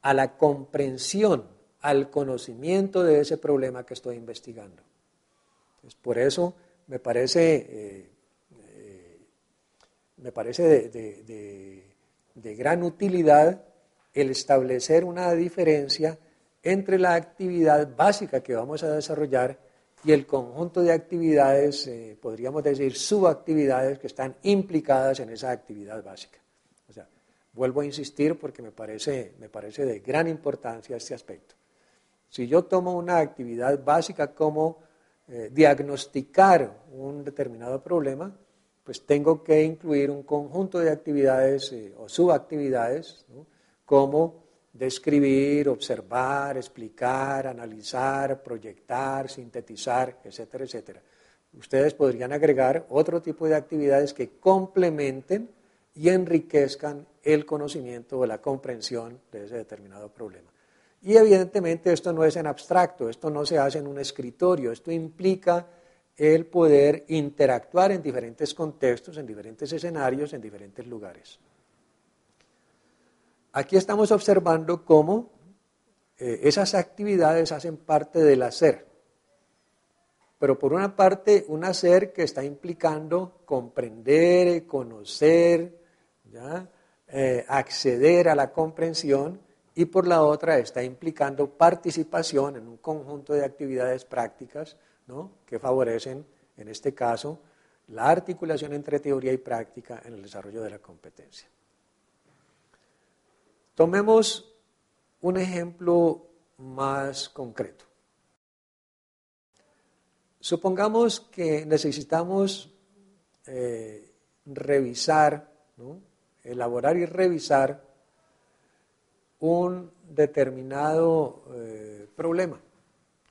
a la comprensión, al conocimiento de ese problema que estoy investigando. Entonces, por eso me parece de gran utilidad el establecer una diferencia entre la actividad básica que vamos a desarrollar y el conjunto de actividades, podríamos decir subactividades que están implicadas en esa actividad básica. O sea, vuelvo a insistir porque me parece de gran importancia este aspecto. Si yo tomo una actividad básica como diagnosticar un determinado problema, pues tengo que incluir un conjunto de actividades o subactividades, ¿no? Como describir, observar, explicar, analizar, proyectar, sintetizar, etcétera, etcétera. Ustedes podrían agregar otro tipo de actividades que complementen y enriquezcan el conocimiento o la comprensión de ese determinado problema. Y evidentemente esto no es en abstracto, esto no se hace en un escritorio, esto implica el poder interactuar en diferentes contextos, en diferentes escenarios, en diferentes lugares. Aquí estamos observando cómo esas actividades hacen parte del hacer. Pero por una parte, un hacer que está implicando comprender, conocer, ¿ya? Acceder a la comprensión, y por la otra está implicando participación en un conjunto de actividades prácticas, ¿no? Que favorecen, en este caso, la articulación entre teoría y práctica en el desarrollo de la competencia. Tomemos un ejemplo más concreto. Supongamos que necesitamos revisar, ¿no? Elaborar y revisar un determinado problema.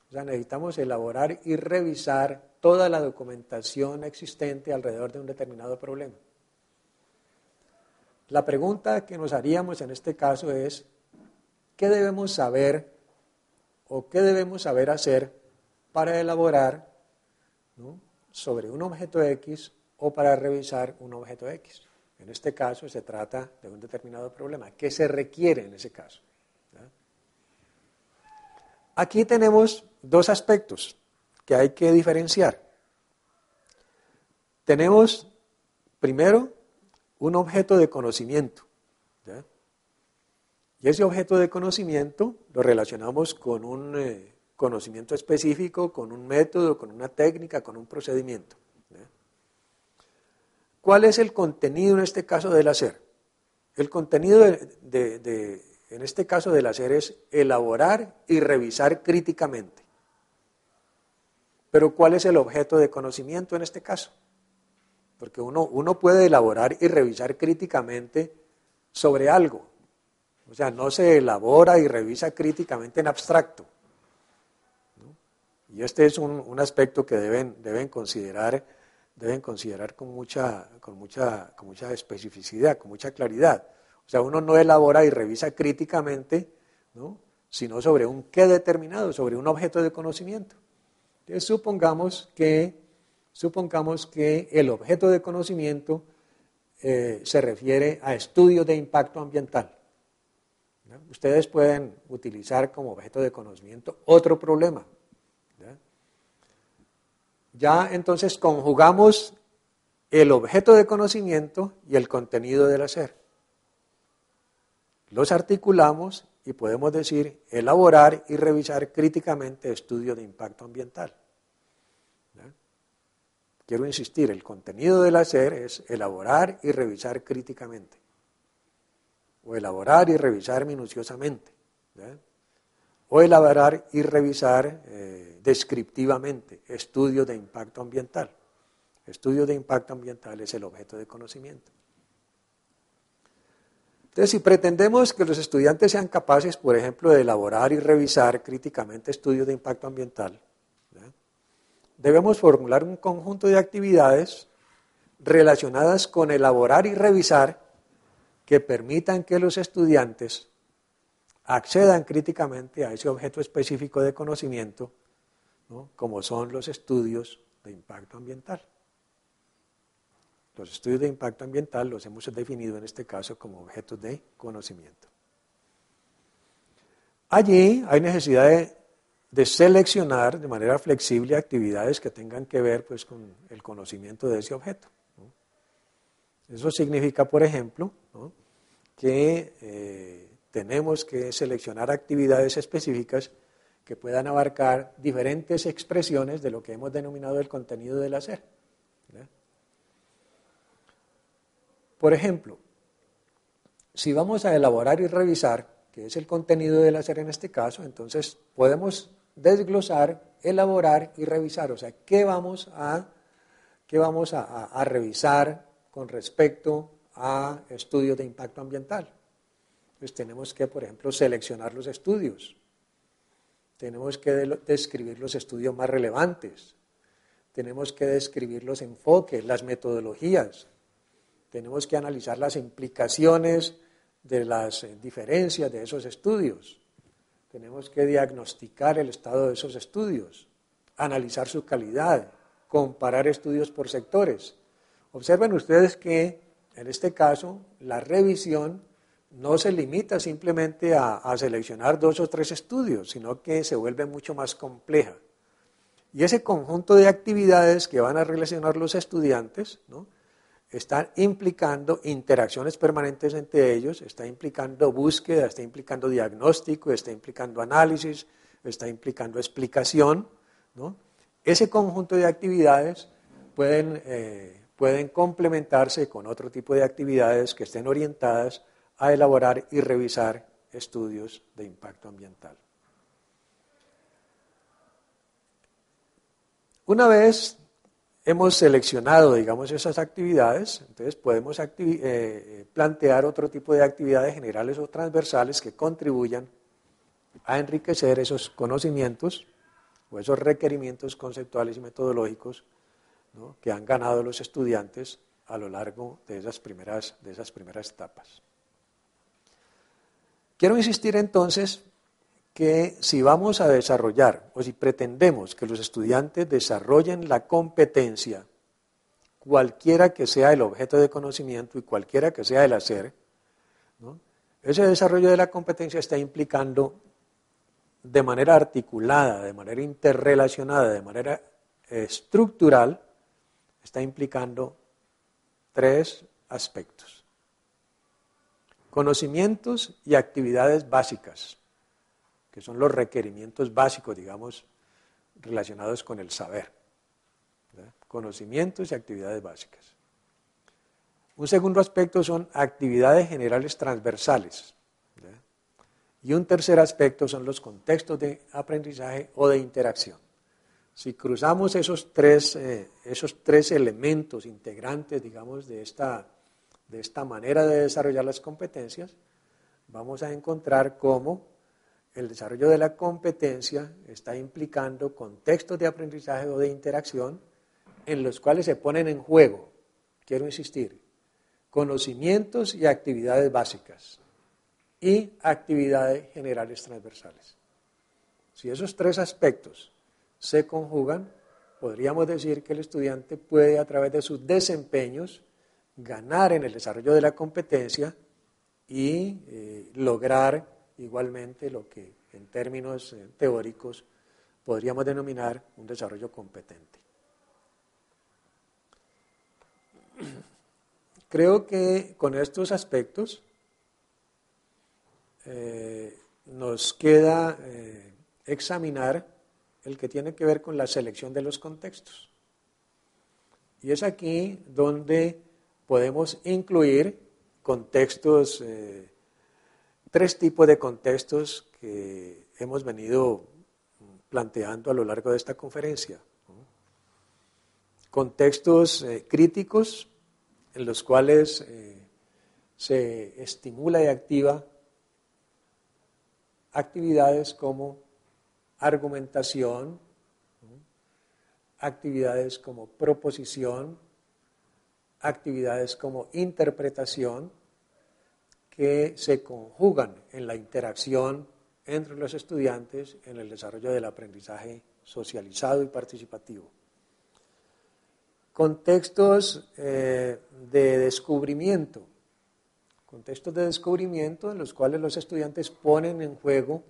O sea, necesitamos elaborar y revisar toda la documentación existente alrededor de un determinado problema. La pregunta que nos haríamos en este caso es, ¿qué debemos saber o qué debemos saber hacer para elaborar, ¿no? sobre un objeto X o para revisar un objeto X? En este caso se trata de un determinado problema. ¿Qué se requiere en ese caso? ¿Ya? Aquí tenemos dos aspectos que hay que diferenciar. Tenemos, primero, un objeto de conocimiento. ¿Ya? Y ese objeto de conocimiento lo relacionamos con un conocimiento específico, con un método, con una técnica, con un procedimiento. ¿Ya? ¿Cuál es el contenido en este caso del hacer? El contenido en este caso del hacer es elaborar y revisar críticamente. Pero ¿cuál es el objeto de conocimiento en este caso? Porque uno puede elaborar y revisar críticamente sobre algo. O sea, no se elabora y revisa críticamente en abstracto, ¿no? Y este es un aspecto que deben considerar con mucha especificidad, con mucha claridad. O sea, uno no elabora y revisa críticamente, ¿no? Sino sobre un qué determinado, sobre un objeto de conocimiento. Entonces, supongamos que el objeto de conocimiento se refiere a estudios de impacto ambiental. ¿Ya? Ustedes pueden utilizar como objeto de conocimiento otro problema. Ya entonces conjugamos el objeto de conocimiento y el contenido del hacer. Los articulamos y podemos decir elaborar y revisar críticamente estudios de impacto ambiental. ¿Ya? Quiero insistir, el contenido del hacer es elaborar y revisar críticamente. O elaborar y revisar minuciosamente. ¿Ya? O elaborar y revisar descriptivamente estudios de impacto ambiental. Estudios de impacto ambiental es el objeto de conocimiento. Entonces, si pretendemos que los estudiantes sean capaces, por ejemplo, de elaborar y revisar críticamente estudios de impacto ambiental, ¿ya? Debemos formular un conjunto de actividades relacionadas con elaborar y revisar que permitan que los estudiantes accedan críticamente a ese objeto específico de conocimiento, ¿no? Como son los estudios de impacto ambiental. Los estudios de impacto ambiental los hemos definido en este caso como objetos de conocimiento. Allí hay necesidad de seleccionar de manera flexible actividades que tengan que ver pues, con el conocimiento de ese objeto, ¿no? Eso significa, por ejemplo, ¿no?, que tenemos que seleccionar actividades específicas que puedan abarcar diferentes expresiones de lo que hemos denominado el contenido del hacer, ¿verdad? Por ejemplo, si vamos a elaborar y revisar, que es el contenido del hacer en este caso, entonces podemos desglosar, elaborar y revisar. O sea, ¿qué vamos a revisar con respecto a estudios de impacto ambiental? Pues tenemos que, por ejemplo, seleccionar los estudios. Tenemos que describir los estudios más relevantes. Tenemos que describir los enfoques, las metodologías. Tenemos que analizar las implicaciones de las diferencias de esos estudios. Tenemos que diagnosticar el estado de esos estudios, analizar su calidad, comparar estudios por sectores. Observen ustedes que, en este caso, la revisión no se limita simplemente a seleccionar 2 o 3 estudios, sino que se vuelve mucho más compleja. Y ese conjunto de actividades que van a relacionar los estudiantes, ¿no?, están implicando interacciones permanentes entre ellos, está implicando búsqueda, está implicando diagnóstico, está implicando análisis, está implicando explicación, ¿no? Ese conjunto de actividades pueden complementarse con otro tipo de actividades que estén orientadas a elaborar y revisar estudios de impacto ambiental. Una vez hemos seleccionado, digamos, esas actividades, entonces podemos plantear otro tipo de actividades generales o transversales que contribuyan a enriquecer esos conocimientos o esos requerimientos conceptuales y metodológicos, ¿no?, que han ganado los estudiantes a lo largo de esas primeras etapas. Quiero insistir entonces que si vamos a desarrollar o si pretendemos que los estudiantes desarrollen la competencia, cualquiera que sea el objeto de conocimiento y cualquiera que sea el hacer, ¿no?, ese desarrollo de la competencia está implicando de manera articulada, de manera interrelacionada, de manera estructural, está implicando 3 aspectos: conocimientos y actividades básicas, que son los requerimientos básicos, digamos, relacionados con el saber, ¿verdad? Conocimientos y actividades básicas. Un segundo aspecto son actividades generales transversales, ¿verdad? Y un tercer aspecto son los contextos de aprendizaje o de interacción. Si cruzamos esos tres elementos integrantes, digamos, de esta manera de desarrollar las competencias, vamos a encontrar cómo el desarrollo de la competencia está implicando contextos de aprendizaje o de interacción en los cuales se ponen en juego, quiero insistir, conocimientos y actividades básicas y actividades generales transversales. Si esos 3 aspectos se conjugan, podríamos decir que el estudiante puede, a través de sus desempeños, ganar en el desarrollo de la competencia y lograr igualmente lo que en términos teóricos podríamos denominar un desarrollo competente. Creo que con estos aspectos nos queda examinar el que tiene que ver con la selección de los contextos. Y es aquí donde podemos incluir contextos, 3 tipos de contextos que hemos venido planteando a lo largo de esta conferencia, ¿no? Contextos críticos en los cuales se estimula y activa actividades como argumentación, ¿no?, actividades como proposición, actividades como interpretación, que se conjugan en la interacción entre los estudiantes en el desarrollo del aprendizaje socializado y participativo. Contextos de descubrimiento en los cuales los estudiantes ponen en juego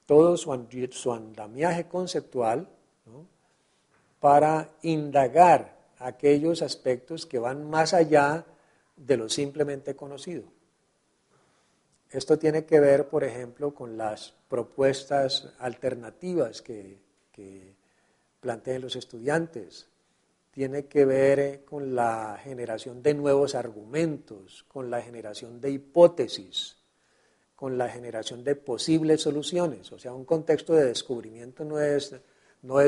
todo su andamiaje conceptual, ¿no?, para indagar aquellos aspectos que van más allá de lo simplemente conocido. Esto tiene que ver, por ejemplo, con las propuestas alternativas que plantean los estudiantes. Tiene que ver con la generación de nuevos argumentos, con la generación de hipótesis, con la generación de posibles soluciones. O sea, un contexto de descubrimiento no es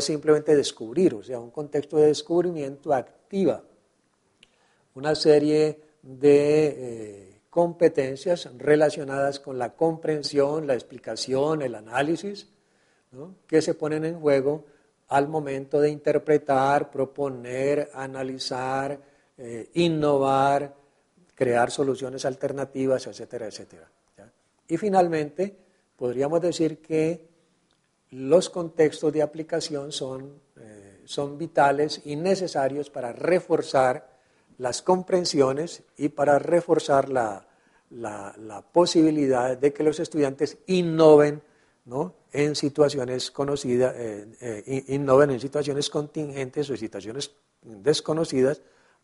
simplemente descubrir, o sea, un contexto de descubrimiento activa una serie de competencias relacionadas con la comprensión, la explicación, el análisis, ¿no?, que se ponen en juego al momento de interpretar, proponer, analizar, innovar, crear soluciones alternativas, etcétera, etcétera, ¿ya? Y finalmente, podríamos decir que los contextos de aplicación son vitales y necesarios para reforzar las comprensiones y para reforzar la posibilidad de que los estudiantes innoven, ¿no?, en situaciones conocidas, innoven en situaciones contingentes o situaciones desconocidas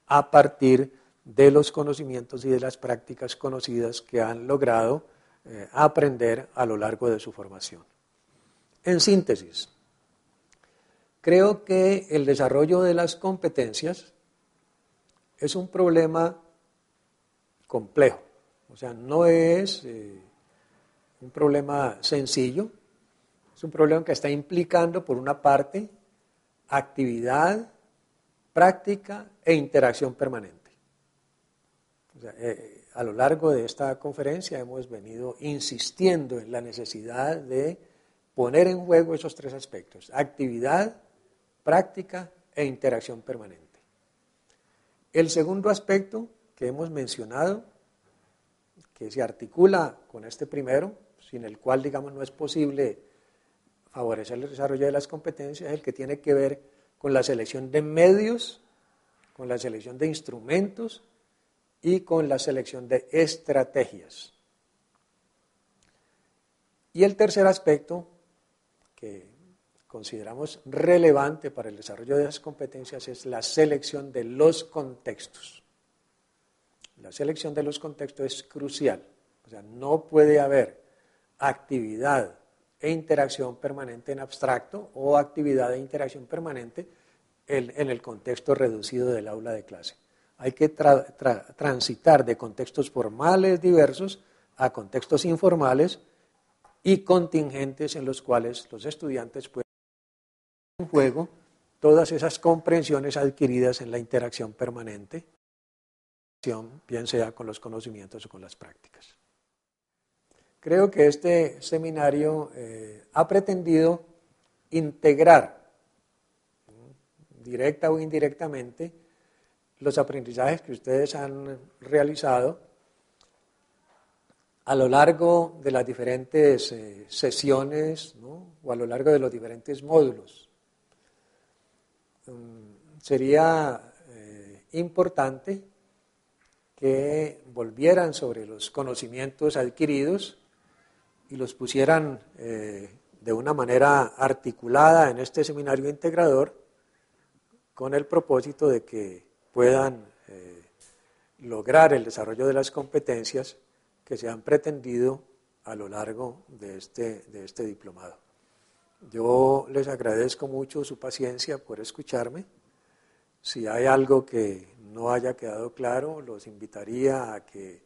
a partir de los conocimientos y de las prácticas conocidas que han logrado aprender a lo largo de su formación. En síntesis, creo que el desarrollo de las competencias es un problema complejo, o sea, no es un problema sencillo, es un problema que está implicando, por una parte, actividad, práctica e interacción permanente. O sea, a lo largo de esta conferencia hemos venido insistiendo en la necesidad de poner en juego esos tres aspectos: actividad, práctica e interacción permanente. El segundo aspecto que hemos mencionado, que se articula con este primero, sin el cual, digamos, no es posible favorecer el desarrollo de las competencias, es el que tiene que ver con la selección de medios, con la selección de instrumentos y con la selección de estrategias. Y el tercer aspecto que consideramos relevante para el desarrollo de las competencias es la selección de los contextos. La selección de los contextos es crucial. O sea, no puede haber actividad e interacción permanente en abstracto o actividad e interacción permanente en el contexto reducido del aula de clase. Hay que transitar de contextos formales diversos a contextos informales y contingentes en los cuales los estudiantes pueden poner en juego todas esas comprensiones adquiridas en la interacción permanente, bien sea con los conocimientos o con las prácticas. Creo que este seminario ha pretendido integrar, directa o indirectamente, los aprendizajes que ustedes han realizado a lo largo de las diferentes sesiones, ¿no?, o a lo largo de los diferentes módulos. Sería importante que volvieran sobre los conocimientos adquiridos y los pusieran de una manera articulada en este seminario integrador, con el propósito de que puedan lograr el desarrollo de las competencias que se han pretendido a lo largo de este diplomado. Yo les agradezco mucho su paciencia por escucharme. Si hay algo que no haya quedado claro, los invitaría a que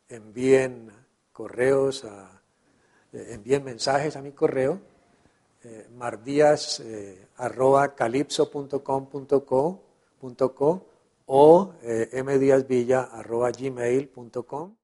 envíen envíen mensajes a mi correo, mardias@calypso.com.co o mdiasvilla@gmail.com.